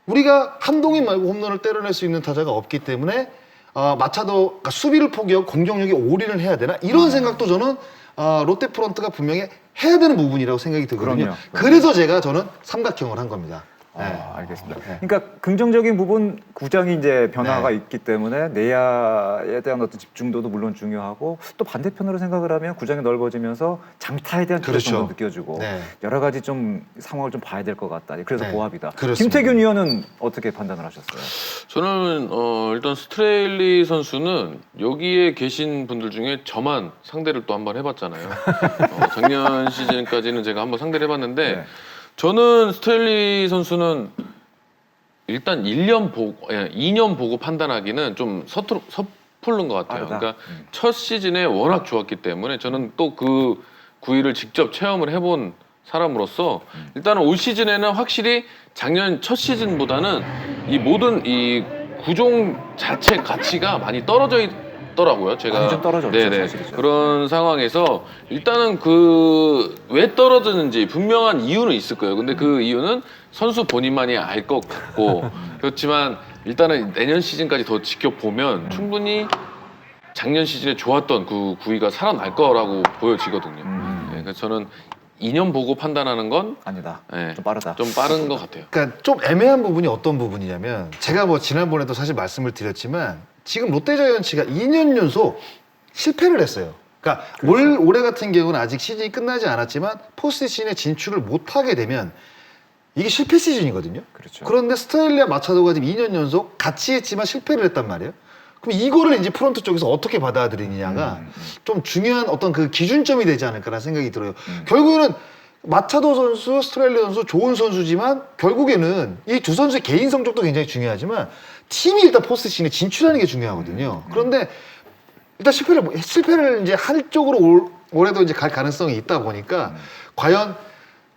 우리가 한동인 말고 홈런을 때려낼 수 있는 타자가 없기 때문에 마차도 그러니까 수비를 포기하고 공격력에 올인을 해야 되나? 이런 생각도 저는 롯데 프런트가 분명히 해야 되는 부분이라고 생각이 들거든요. 그럼요. 그래서 저는 삼각형을 한 겁니다. 네. 알겠습니다. 그러니까 긍정적인 부분 구장이 이제 변화가 네. 있기 때문에 내야에 대한 어떤 집중도도 물론 중요하고 또 반대편으로 생각을 하면 구장이 넓어지면서 장타에 대한 필요성도 그렇죠. 느껴지고 네. 여러 가지 좀 상황을 좀 봐야 될 것 같다. 그래서 네. 보합이다. 그렇습니다. 김태균 위원은 어떻게 판단을 하셨어요? 저는 일단 스트레일리 선수는 여기에 계신 분들 중에 저만 상대를 또 한번 해봤잖아요. 작년 시즌까지는 제가 한번 상대를 해봤는데 네. 저는 스트레일리 선수는 일단 2년 보고 판단하기는 좀 섣부른 것 같아요. 빠르다. 그러니까 첫 시즌에 워낙 좋았기 때문에 저는 또 그 구위를 직접 체험을 해본 사람으로서 일단은 올 시즌에는 확실히 작년 첫 시즌보다는 이 모든 이 구종 자체 가치가 많이 떨어져 있더라고요. 제가 많이 좀 떨어졌죠, 네네. 사실이죠. 그런 상황에서 일단은 왜 떨어지는지 분명한 이유는 있을 거예요. 근데 그 이유는 선수 본인만이 알 것 같고 그렇지만 일단은 내년 시즌까지 더 지켜보면 충분히 작년 시즌에 좋았던 그 구위가 살아날 거라고 보여지거든요. 네, 그래서 저는 2년 보고 판단하는 건 아니다. 네, 좀 빠르다. 좀 빠른 것 같아요. 그러니까 좀 애매한 부분이 어떤 부분이냐면 제가 뭐 지난번에도 사실 말씀을 드렸지만 지금 롯데자이언츠가 2년 연속 실패를 했어요. 그러니까 올해 같은 경우는 아직 시즌이 끝나지 않았지만 포스트시즌에 진출을 못하게 되면 이게 실패 시즌이거든요. 그렇죠. 그런데 스타일리아 마차도가 지금 2년 연속 같이 했지만 실패를 했단 말이에요. 그럼 이거를 이제 프런트 쪽에서 어떻게 받아들이느냐가 좀 중요한 어떤 그 기준점이 되지 않을까라는 생각이 들어요. 결국에는 마차도 선수, 스트레일리 선수 좋은 선수지만 결국에는 이 두 선수의 개인 성적도 굉장히 중요하지만 팀이 일단 포스트시즌에 진출하는 게 중요하거든요. 그런데 일단 실패를 이제 할 쪽으로 올해도 이제 갈 가능성이 있다 보니까 과연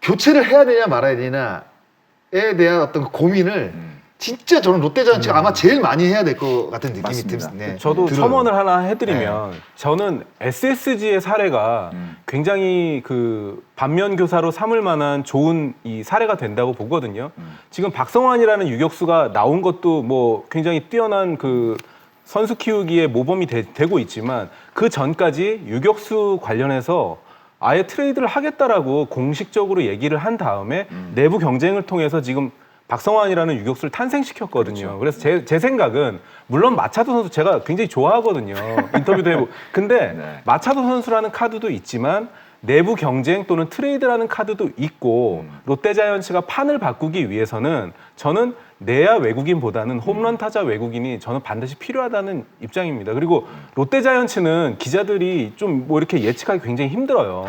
교체를 해야 되냐 말아야 되냐에 대한 어떤 그 고민을 진짜 저는 롯데자이언츠가 아마 제일 많이 해야 될 것 같은 느낌이 맞습니다. 듭니다. 네. 저도 들어요. 첨언을 하나 해드리면 저는 SSG의 사례가 굉장히 그 반면 교사로 삼을 만한 좋은 이 사례가 된다고 보거든요. 지금 박성환이라는 유격수가 나온 것도 뭐 굉장히 뛰어난 그 선수 키우기에 모범이 되고 있지만 그 전까지 유격수 관련해서 아예 트레이드를 하겠다라고 공식적으로 얘기를 한 다음에 내부 경쟁을 통해서 지금 박성환이라는 유격수를 탄생시켰거든요. 그래서 제 생각은 물론 마차도 선수 제가 굉장히 좋아하거든요. 인터뷰도 해보고. 근데 네. 마차도 선수라는 카드도 있지만 내부 경쟁 또는 트레이드라는 카드도 있고 롯데자이언츠가 판을 바꾸기 위해서는 저는 내야 외국인보다는 홈런 타자 외국인이 저는 반드시 필요하다는 입장입니다. 그리고 롯데자이언츠는 기자들이 좀 뭐 이렇게 예측하기 굉장히 힘들어요.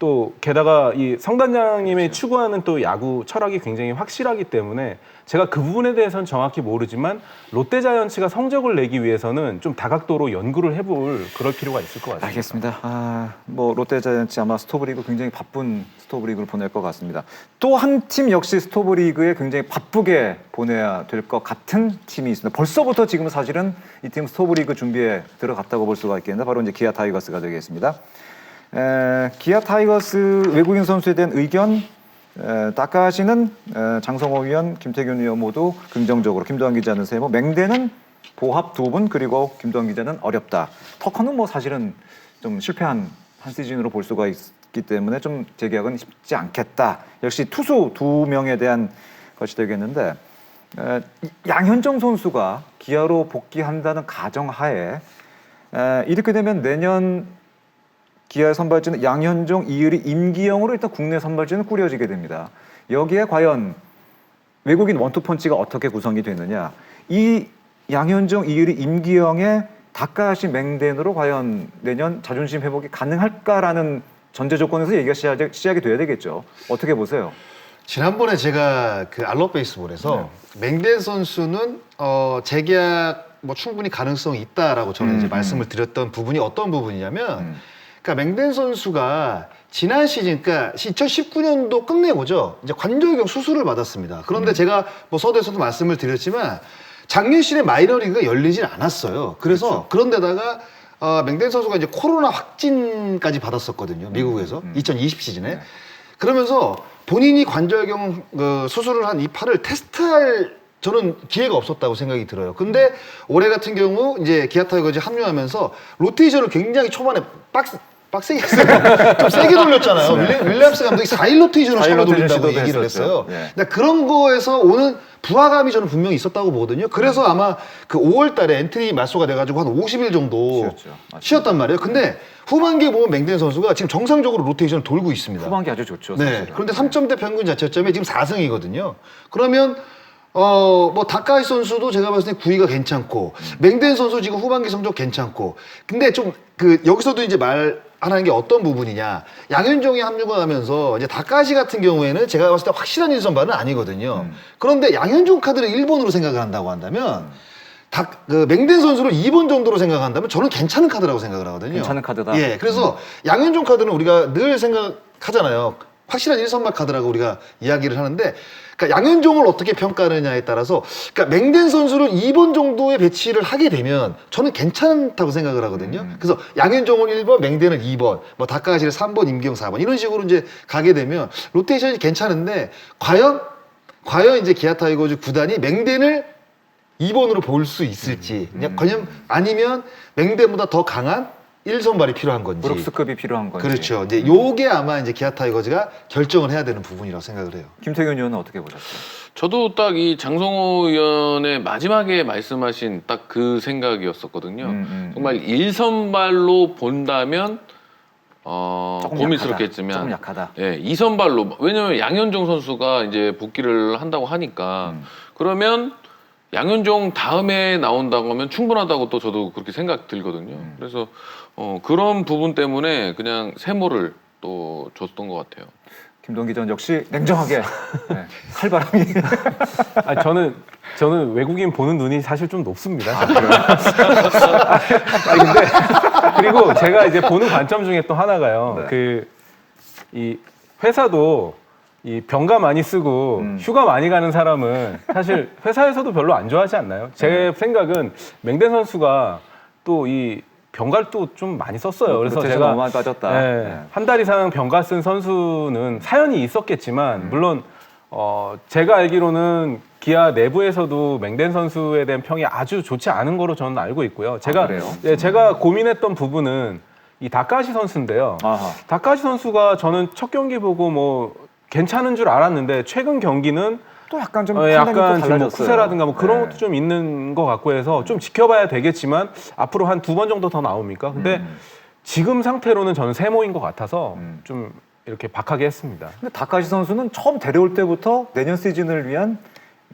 또 게다가 이 성단장님의 추구하는 또 야구 철학이 굉장히 확실하기 때문에 제가 그 부분에 대해서는 정확히 모르지만 롯데자이언츠가 성적을 내기 위해서는 좀 다각도로 연구를 해볼 그럴 필요가 있을 것 같습니다. 알겠습니다. 뭐 롯데자이언츠 아마 스토브리그 굉장히 바쁜 스토브리그를 보낼 것 같습니다. 또 한 팀 역시 스토브리그에 굉장히 바쁘게 보내야 될 것 같은 팀이 있습니다. 벌써부터 지금 사실은 이 팀 스토브리그 준비에 들어갔다고 볼 수가 있겠는데 바로 이제 기아 타이거스가 되겠습니다. 기아 타이거스 외국인 선수에 대한 의견 다카시는 장성호 위원, 김태균 위원 모두 긍정적으로, 김도환 기자는 세모, 맹대는 보합 2분, 그리고 김도환 기자는 어렵다. 터커는 뭐 사실은 좀 실패한 한 시즌으로 볼 수가 있기 때문에 좀 재계약은 쉽지 않겠다. 역시 투수 2명에 대한 것이 되겠는데 양현종 선수가 기아로 복귀한다는 가정하에 이렇게 되면 내년 기아의 선발진은 양현종, 이의리, 임기영으로 일단 국내 선발진은 꾸려지게 됩니다. 여기에 과연 외국인 원투펀치가 어떻게 구성이 되느냐. 이 양현종, 이의리, 임기영의 다카시 맹댄으로 과연 내년 자존심 회복이 가능할까라는 전제 조건에서 얘기가 시작이 돼야 되겠죠. 어떻게 보세요? 지난번에 제가 그 알로 베이스볼에서 맹댄 선수는 재계약 뭐 충분히 가능성이 있다라고 저는 이제 말씀을 드렸던 부분이 어떤 부분이냐면 그러니까 맹댄 선수가 지난 시즌, 그러니까 2019년도 끝내고죠. 이제 관절경 수술을 받았습니다. 그런데 제가 뭐 서두에서도 말씀을 드렸지만 작년 시즌에 마이너리그가 열리진 않았어요. 그래서 그런데다가 맹댄 선수가 이제 코로나 확진까지 받았었거든요. 미국에서 2020 시즌에. 그러면서 본인이 관절경 수술을 한 이 팔을 테스트할 저는 기회가 없었다고 생각이 들어요. 근데 올해 같은 경우 이제 기아 타이거즈 합류하면서 로테이션을 굉장히 초반에 빡세게 했어요. 좀 세게 돌렸잖아요. 윌리엄스 감독이 4일 로테이션을 처음에 돌린다고 얘기를 했어요. 네. 근데 그런 거에서 오는 부하감이 저는 분명히 있었다고 보거든요. 그래서 아마 그 5월 달에 앤트니 말소가 돼가지고 한 50일 정도 쉬었단 말이에요. 근데 후반기에 보면 맹댄 선수가 지금 정상적으로 로테이션을 돌고 있습니다. 후반기 아주 좋죠. 네. 사실은. 그런데 3점대 평균 자체점에 지금 4승이거든요. 그러면 뭐 다카이 선수도 제가 봤을 때 구위가 괜찮고 맹댄 선수 지금 후반기 성적 괜찮고 근데 좀 그 여기서도 이제 말하는 게 어떤 부분이냐 양현종이 합류가 하면서 이제 다카시 같은 경우에는 제가 봤을 때 확실한 1선발은 아니거든요. 그런데 양현종 카드를 1번으로 생각을 한다고 한다면 그 맹댄 선수를 2번 정도로 생각한다면 저는 괜찮은 카드라고 생각을 하거든요. 괜찮은 카드다. 예, 그래서 양현종 카드는 우리가 늘 생각하잖아요. 확실한 1선발 카드라고 우리가 이야기를 하는데 그러니까 양현종을 어떻게 평가하느냐에 따라서 그러니까 맹댄 선수를 2번 정도에 배치를 하게 되면 저는 괜찮다고 생각을 하거든요. 그래서 양현종을 1번, 맹댄을 2번, 뭐 다카시를 3번, 임기영 4번 이런 식으로 이제 가게 되면 로테이션이 괜찮은데 과연 이제 기아 타이거즈 구단이 맹댄을 2번으로 볼 수 있을지 그냥 아니면 맹댄보다 더 강한 1선발이 필요한 건지 브룩스급이 필요한 건지. 그렇죠. 이제 요게 아마 이제 기아 타이거즈가 결정을 해야 되는 부분이라고 생각을 해요. 김태균 의원은 어떻게 보셨어요? 저도 딱 이 장성호 의원의 마지막에 말씀하신 딱 그 생각이었었거든요. 정말 1선발로 본다면 조금 고민스럽겠지만 조금 약하다. 예, 2선발로 왜냐면 양현종 선수가 이제 복귀를 한다고 하니까 그러면 양현종 다음에 나온다고 하면 충분하다고 또 저도 그렇게 생각 들거든요. 그래서 그런 부분 때문에 그냥 세모를 또 줬던 것 같아요. 김동 기자는 역시 냉정하게 네, 칼바람이. 아니, 저는 외국인 보는 눈이 사실 좀 높습니다. 아니, 근데 그리고 제가 이제 보는 관점 중에 또 하나가요. 네. 이 회사도 이 병가 많이 쓰고 휴가 많이 가는 사람은 사실 회사에서도 별로 안 좋아하지 않나요? 제 생각은 맹댄 선수가 또 이 병가를 또 좀 많이 썼어요. 그래서 제가 너무 많이 빠졌다. 네. 한 달 이상 병가 쓴 선수는 사연이 있었겠지만 물론 제가 알기로는 기아 내부에서도 맹댄 선수에 대한 평이 아주 좋지 않은 거로 저는 알고 있고요. 제가 그래요? 제가 고민했던 부분은 이 다카시 선수인데요. 아하. 다카시 선수가 저는 첫 경기 보고 뭐 괜찮은 줄 알았는데 최근 경기는 또 약간 좀 약간 판단이 또 지금 뭐 달라졌어요. 쿠세라든가 뭐 그런 네. 것도 좀 있는 것 같고 해서 좀 지켜봐야 되겠지만 앞으로 한 2번 정도 더 나옵니까? 근데 지금 상태로는 저는 세모인 것 같아서 좀 이렇게 박하게 했습니다. 근데 다카시 선수는 처음 데려올 때부터 내년 시즌을 위한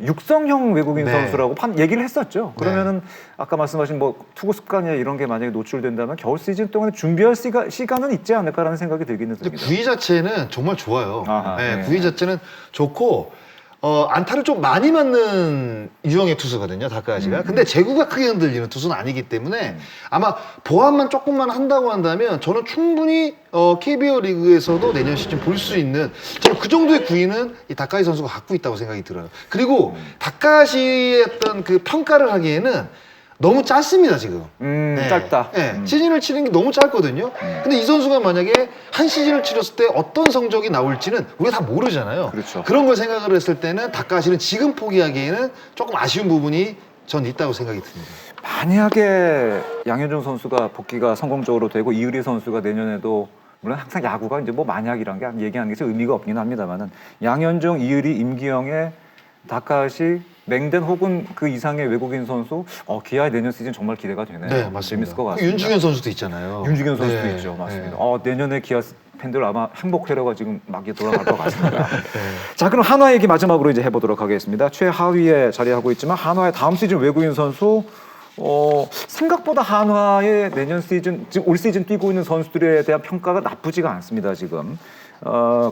육성형 외국인 네. 선수라고 얘기를 했었죠. 네. 그러면은 아까 말씀하신 뭐 투구 습관이나 이런 게 만약에 노출된다면 겨울 시즌 동안에 준비할 시간은 있지 않을까라는 생각이 들기는 근데 듭니다. 구위 자체는 정말 좋아요. 아하, 네, 네. 구위 자체는 좋고 안타를 좀 많이 맞는 유형의 투수거든요, 다카시가. 근데 제구가 크게 흔들리는 투수는 아니기 때문에 아마 보완만 조금만 한다고 한다면 저는 충분히 KBO 리그에서도 내년 시즌 볼 수 있는 저는 그 정도의 구위는 이 다카시 선수가 갖고 있다고 생각이 들어요. 그리고 다카시의 어떤 그 평가를 하기에는 너무 짧습니다, 지금. 짧다. 네, 시즌을 치는 게 너무 짧거든요. 근데 이 선수가 만약에 한 시즌을 치렀을 때 어떤 성적이 나올지는 우리가 다 모르잖아요. 그렇죠. 그런 걸 생각을 했을 때는 다카시는 지금 포기하기에는 조금 아쉬운 부분이 전 있다고 생각이 듭니다. 만약에 양현종 선수가 복귀가 성공적으로 되고 이의리 선수가 내년에도 물론 항상 야구가 이제 뭐 만약이란 게 얘기하는 게 의미가 없긴 합니다만은 양현종, 이의리, 임기영의 다카시, 맹덴 혹은 그 이상의 외국인 선수 기아의 내년 시즌 정말 기대가 되네요. 네, 맞습니다. 재밌을 것 그 같습니다. 윤중현 선수도 있잖아요. 윤중현 선수도 네, 있죠. 맞습니다. 네. 내년에 기아 팬들 아마 행복회로가 지금 막 돌아갈 것 같습니다. 자, 그럼 한화 얘기 마지막으로 이제 해보도록 하겠습니다. 최하위에 자리하고 있지만 한화의 다음 시즌 외국인 선수 생각보다 한화의 내년 시즌, 지금 올 시즌 뛰고 있는 선수들에 대한 평가가 나쁘지가 않습니다. 지금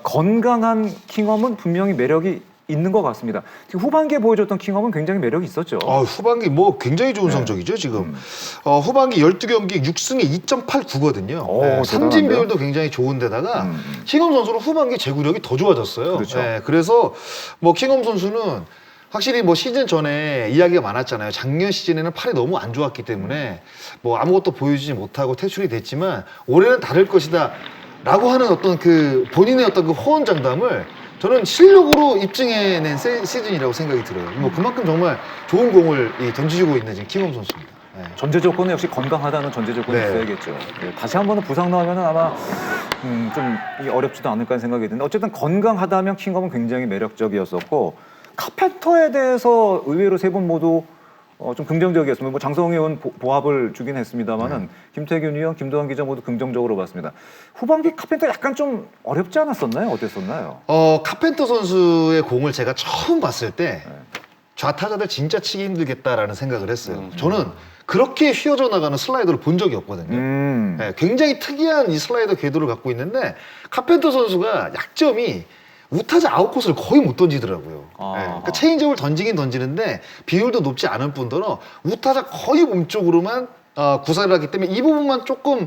건강한 킹엄은 분명히 매력이 있는 것 같습니다. 지금 후반기에 보여줬던 킹엄은 굉장히 매력이 있었죠. 후반기 뭐 굉장히 좋은 성적이죠, 지금. 후반기 12경기 6승에 2.89거든요. 삼진 대단한데요? 비율도 굉장히 좋은데다가 킹엄 선수는 후반기 제구력이 더 좋아졌어요. 그렇죠. 네, 그래서 뭐 킹엄 선수는 확실히 뭐 시즌 전에 이야기가 많았잖아요. 작년 시즌에는 팔이 너무 안 좋았기 때문에 뭐 아무것도 보여주지 못하고 퇴출이 됐지만 올해는 다를 것이다 라고 하는 어떤 그 본인의 어떤 그 호언장담을 저는 실력으로 입증해낸 시즌이라고 생각이 들어요. 뭐 그만큼 정말 좋은 공을 던지고 있는 지금 킹엄 선수입니다. 네. 전제 조건은 역시 건강하다는 전제 조건이 네. 있어야겠죠. 다시 한 번은 부상 나오면 아마 좀 이게 어렵지도 않을까 하는 생각이 드는데 어쨌든 건강하다면 킹엄은 굉장히 매력적이었었고 카펜터에 대해서 의외로 세 분 모두 좀 긍정적이었습니다. 뭐 장성희 의원 보합을 주긴 했습니다만은 김태균 의원, 김도환 기자 모두 긍정적으로 봤습니다. 후반기 카펜터 약간 좀 어렵지 않았었나요? 어땠었나요? 카펜터 선수의 공을 제가 처음 봤을 때 좌타자들 진짜 치기 힘들겠다라는 생각을 했어요. 저는 그렇게 휘어져 나가는 슬라이더를 본 적이 없거든요. 네, 굉장히 특이한 이 슬라이더 궤도를 갖고 있는데 카펜터 선수가 약점이 우타자 아웃코스를 거의 못 던지더라고요. 그러니까 체인지업을 던지긴 던지는데 비율도 높지 않은 뿐더러 우타자 거의 몸쪽으로만 구사를 하기 때문에 이 부분만 조금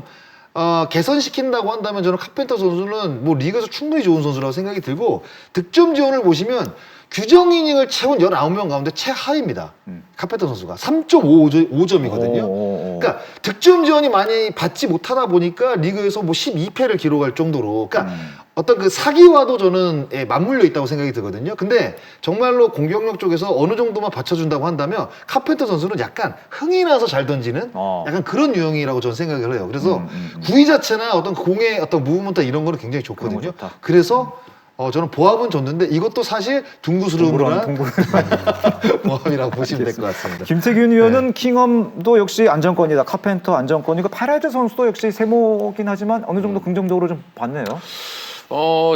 개선시킨다고 한다면 저는 카펜터 선수는 뭐 리그에서 충분히 좋은 선수라고 생각이 들고 득점 지원을 보시면 규정 이닝을 채운 19명 가운데 최하위입니다. 카펜터 선수가 3.55점이거든요. 그러니까 득점 지원이 많이 받지 못하다 보니까 리그에서 뭐 12패를 기록할 정도로 그러니까 어떤 그 사기와도 저는 맞물려 있다고 생각이 들거든요. 근데 정말로 공격력 쪽에서 어느 정도만 받쳐준다고 한다면 카펜터 선수는 약간 흥이 나서 잘 던지는 약간 그런 유형이라고 저는 생각을 해요. 그래서 구위 자체나 어떤 공의 어떤 무브먼트 이런 거는 굉장히 좋거든요. 그래서 저는 보합은 줬는데 이것도 사실 둥구스러운 보합이라고 보시면 될 것 같습니다. 김태균 의원은 킹엄도 역시 안정권이다. 카펜터 안정권이고 페레즈 선수도 역시 세모긴 하지만 어느 정도 긍정적으로 좀 봤네요.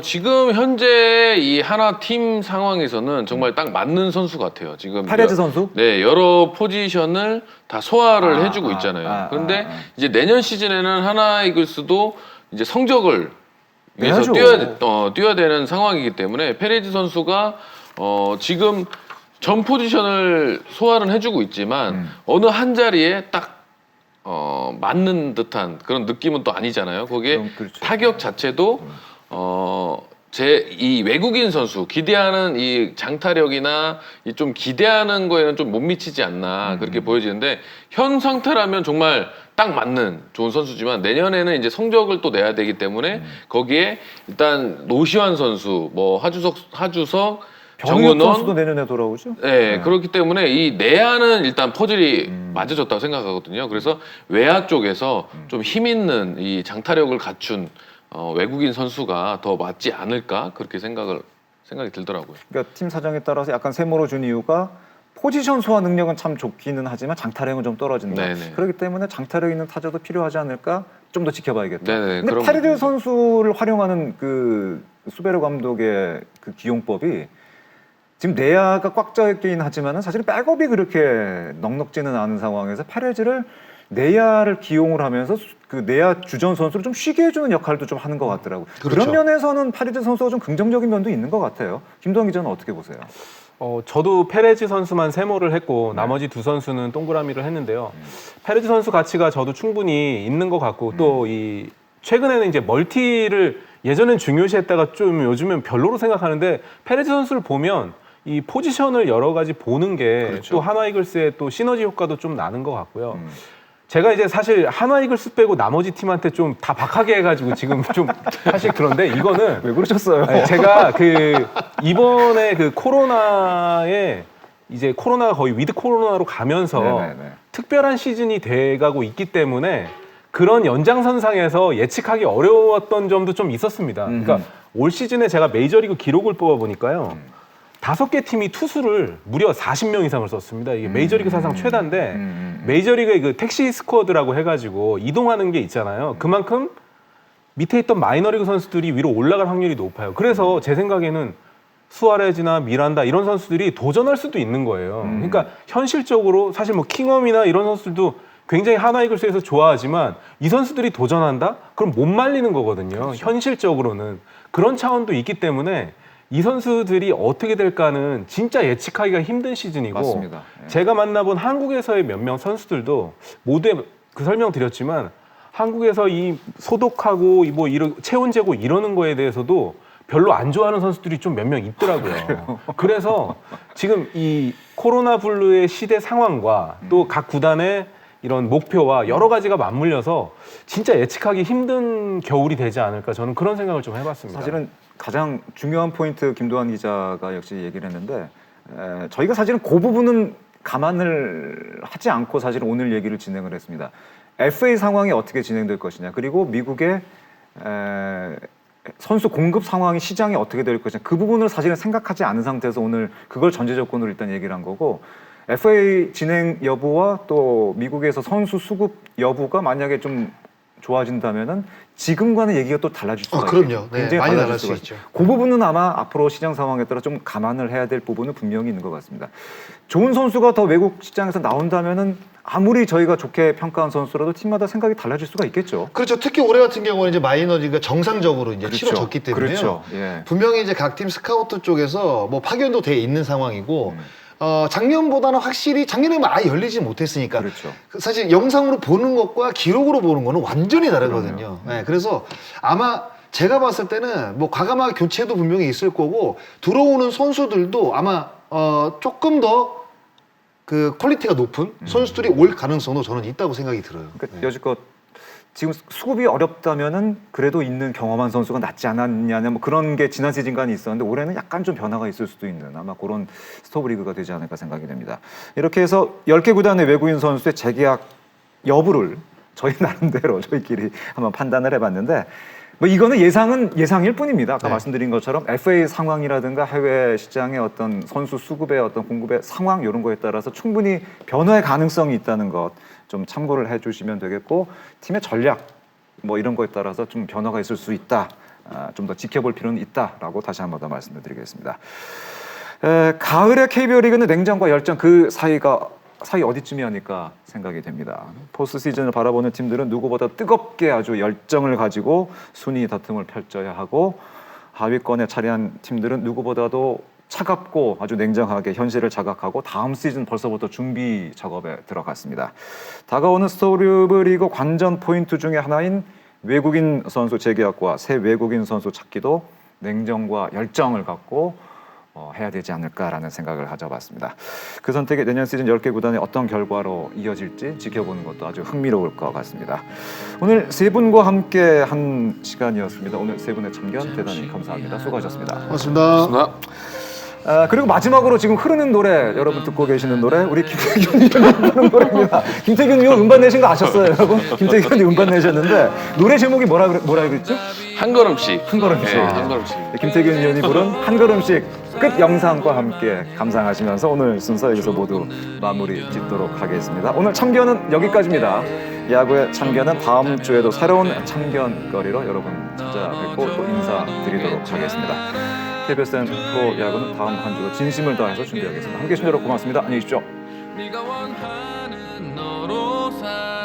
지금 현재 이 하나 팀 상황에서는 정말 딱 맞는 선수 같아요. 지금 페레즈 선수? 네, 여러 포지션을 다 소화를 해주고 있잖아요. 그런데 이제 내년 시즌에는 하나 이글스도 이제 성적을 위해서 뛰어야 되는 상황이기 때문에 페레즈 선수가 지금 전 포지션을 소화를 해주고 있지만 어느 한 자리에 딱 맞는 듯한 그런 느낌은 또 아니잖아요. 거기에 그렇죠. 타격 자체도 이 외국인 선수 기대하는 이 장타력이나 이 좀 기대하는 거에는 좀 못 미치지 않나 그렇게 보여지는데 현 상태라면 정말 딱 맞는 좋은 선수지만 내년에는 이제 성적을 또 내야 되기 때문에 거기에 일단 노시환 선수, 뭐 하주석 변우혁 선수도 정은원. 내년에 돌아오죠? 네, 그렇기 때문에 이 내야는 일단 퍼즐이 맞아졌다고 생각하거든요. 그래서 외야 쪽에서 좀 힘 있는 이 장타력을 갖춘 외국인 선수가 더 맞지 않을까 그렇게 생각이 들더라고요. 그러니까 팀 사정에 따라서 약간 세모로 준 이유가 포지션 소화 능력은 참 좋기는 하지만 장타력은 좀 떨어진다. 네네. 그렇기 때문에 장타력 있는 타자도 필요하지 않을까? 좀 더 지켜봐야겠다. 네네, 근데 그런 파레des 부분이죠. 선수를 활용하는 그 수베르 감독의 그 기용법이 지금 내야가 꽉 짜 있긴 하지만은 사실은 백업이 그렇게 넉넉지는 않은 상황에서 파레즈를 내야를 기용을 하면서 그 내야 주전 선수를 좀 쉬게 해주는 역할도 좀 하는 것 같더라고요. 그렇죠. 그런 면에서는 파레즈 선수가 좀 긍정적인 면도 있는 것 같아요. 김도환 기자는 어떻게 보세요? 저도 페레즈 선수만 세모를 했고 나머지 두 선수는 동그라미를 했는데요. 페레즈 선수 가치가 저도 충분히 있는 것 같고 또 이 최근에는 이제 멀티를 예전엔 중요시했다가 좀 요즘엔 별로로 생각하는데 페레즈 선수를 보면 이 포지션을 여러 가지 보는 게 또 그렇죠. 한화 이글스의 또 시너지 효과도 좀 나는 것 같고요. 제가 이제 사실 한화 이글스 빼고 나머지 팀한테 좀 다 박하게 해가지고 지금 좀 사실 그런데 이거는 왜 그러셨어요? 아니, 제가 그 이번에 그 코로나에 이제 코로나가 거의 위드 코로나로 가면서 네네네. 특별한 시즌이 돼가고 있기 때문에 그런 연장선상에서 예측하기 어려웠던 점도 좀 있었습니다. 그러니까 올 시즌에 제가 메이저리그 기록을 뽑아보니까요. 5개 팀이 투수를 무려 40명 이상을 썼습니다. 이게 메이저리그 사상 최다인데 메이저리그의 그 택시 스쿼드라고 해가지고 이동하는 게 있잖아요. 그만큼 밑에 있던 마이너리그 선수들이 위로 올라갈 확률이 높아요. 그래서 제 생각에는 수아레즈나 미란다 이런 선수들이 도전할 수도 있는 거예요. 그러니까 현실적으로 사실 뭐 킹엄이나 이런 선수들도 굉장히 한화 이글스에서 좋아하지만 이 선수들이 도전한다? 그럼 못 말리는 거거든요. 그렇죠. 현실적으로는. 그런 차원도 있기 때문에 이 선수들이 어떻게 될까는 진짜 예측하기가 힘든 시즌이고 맞습니다. 예. 제가 만나본 한국에서의 몇 명 선수들도 모두에 그 설명 드렸지만 한국에서 이 소독하고 뭐 이런 체온 재고 이러는 거에 대해서도 별로 안 좋아하는 선수들이 좀 몇 명 있더라고요. 그래서 지금 이 코로나 블루의 시대 상황과 또 각 구단의 이런 목표와 여러 가지가 맞물려서 진짜 예측하기 힘든 겨울이 되지 않을까 저는 그런 생각을 좀 해봤습니다. 사실은 가장 중요한 포인트 김도환 기자가 역시 얘기를 했는데 저희가 사실은 그 부분은 감안을 하지 않고 사실은 오늘 얘기를 진행을 했습니다. FA 상황이 어떻게 진행될 것이냐 그리고 미국의 선수 공급 상황이 시장이 어떻게 될 것이냐 그 부분을 사실은 생각하지 않은 상태에서 오늘 그걸 전제 조건으로 일단 얘기를 한 거고 FA 진행 여부와 또 미국에서 선수 수급 여부가 만약에 좀 좋아진다면은 지금과는 얘기가 또 달라질 수가 그럼요. 있겠죠. 네, 굉장히 많이 달라질 달라질 수가 수 있죠. 그 부분은 아마 앞으로 시장 상황에 따라 좀 감안을 해야 될 부분은 분명히 있는 것 같습니다. 좋은 선수가 더 외국 시장에서 나온다면은 아무리 저희가 좋게 평가한 선수라도 팀마다 생각이 달라질 수가 있겠죠. 그렇죠. 특히 올해 같은 경우는 이제 마이너리그가 정상적으로 이제 그렇죠. 치러졌기 때문에요. 그렇죠. 예. 분명히 이제 각 팀 스카우트 쪽에서 뭐 파견도 돼 있는 상황이고 작년보다는 확실히 작년에는 아예 열리지 못했으니까 그렇죠. 사실 영상으로 보는 것과 기록으로 보는 거는 완전히 다르거든요. 네, 그래서 아마 제가 봤을 때는 뭐 과감하게 교체도 분명히 있을 거고 들어오는 선수들도 아마 조금 더 그 퀄리티가 높은 선수들이 올 가능성도 저는 있다고 생각이 들어요. 그러니까 여지껏 지금 수급이 어렵다면은 그래도 있는 경험한 선수가 낫지 않았냐는 뭐 그런 게 지난 시즌간이 있었는데 올해는 약간 좀 변화가 있을 수도 있는 아마 그런 스토브 리그가 되지 않을까 생각이 됩니다. 이렇게 해서 10개 구단의 외국인 선수의 재계약 여부를 저희 나름대로 저희끼리 한번 판단을 해봤는데 뭐 이거는 예상일 뿐입니다. 아까 네. 말씀드린 것처럼 FA 상황이라든가 해외 시장의 어떤 선수 수급의 어떤 공급의 상황 이런 거에 따라서 충분히 변화의 가능성이 있다는 것 좀 참고를 해주시면 되겠고 팀의 전략 뭐 이런 거에 따라서 좀 변화가 있을 수 있다. 좀 더 지켜볼 필요는 있다라고 다시 한 번 더 말씀을 드리겠습니다. 가을의 KBO 리그는 냉정과 열정 그 사이 어디쯤이었니까 생각이 됩니다. 포스트 시즌을 바라보는 팀들은 누구보다 뜨겁게 아주 열정을 가지고 순위 다툼을 펼쳐야 하고 하위권에 차리한 팀들은 누구보다도 차갑고 아주 냉정하게 현실을 자각하고 다음 시즌 벌써부터 준비 작업에 들어갔습니다. 다가오는 스토브 리그 관전 포인트 중에 하나인 외국인 선수 재계약과 새 외국인 선수 찾기도 냉정과 열정을 갖고 해야 되지 않을까라는 생각을 가져봤습니다. 그 선택이 내년 시즌 10개 구단의 어떤 결과로 이어질지 지켜보는 것도 아주 흥미로울 것 같습니다. 오늘 세 분과 함께 한 시간이었습니다. 오늘 세 분의 참견 대단히 감사합니다. 수고하셨습니다. 고맙습니다. 그렇습니다. 그리고 마지막으로 지금 흐르는 노래, 여러분 듣고 계시는 노래, 우리 김태균 의원이 부르는 노래입니다. 김태균 의원 음반 내신 거 아셨어요, 여러분? 김태균 의원이 음반 내셨는데 노래 제목이 뭐라 그랬죠? 한 걸음씩. 한 걸음씩. 네, 한 걸음씩. 김태균 의원이 부른 한 걸음씩 끝 영상과 함께 감상하시면서 오늘 순서 여기서 모두 마무리 짓도록 하겠습니다. 오늘 참견은 여기까지입니다. 야구의 참견은 다음 주에도 새로운 참견거리로 여러분 찾아뵙고 또 인사드리도록 하겠습니다. KBSN 프로야구는 다음 한 주도 진심을 다해서 준비하겠습니다. 함께해 주신 여러분 고맙습니다. 안녕히 계십시오. 네가 원하는 너로 살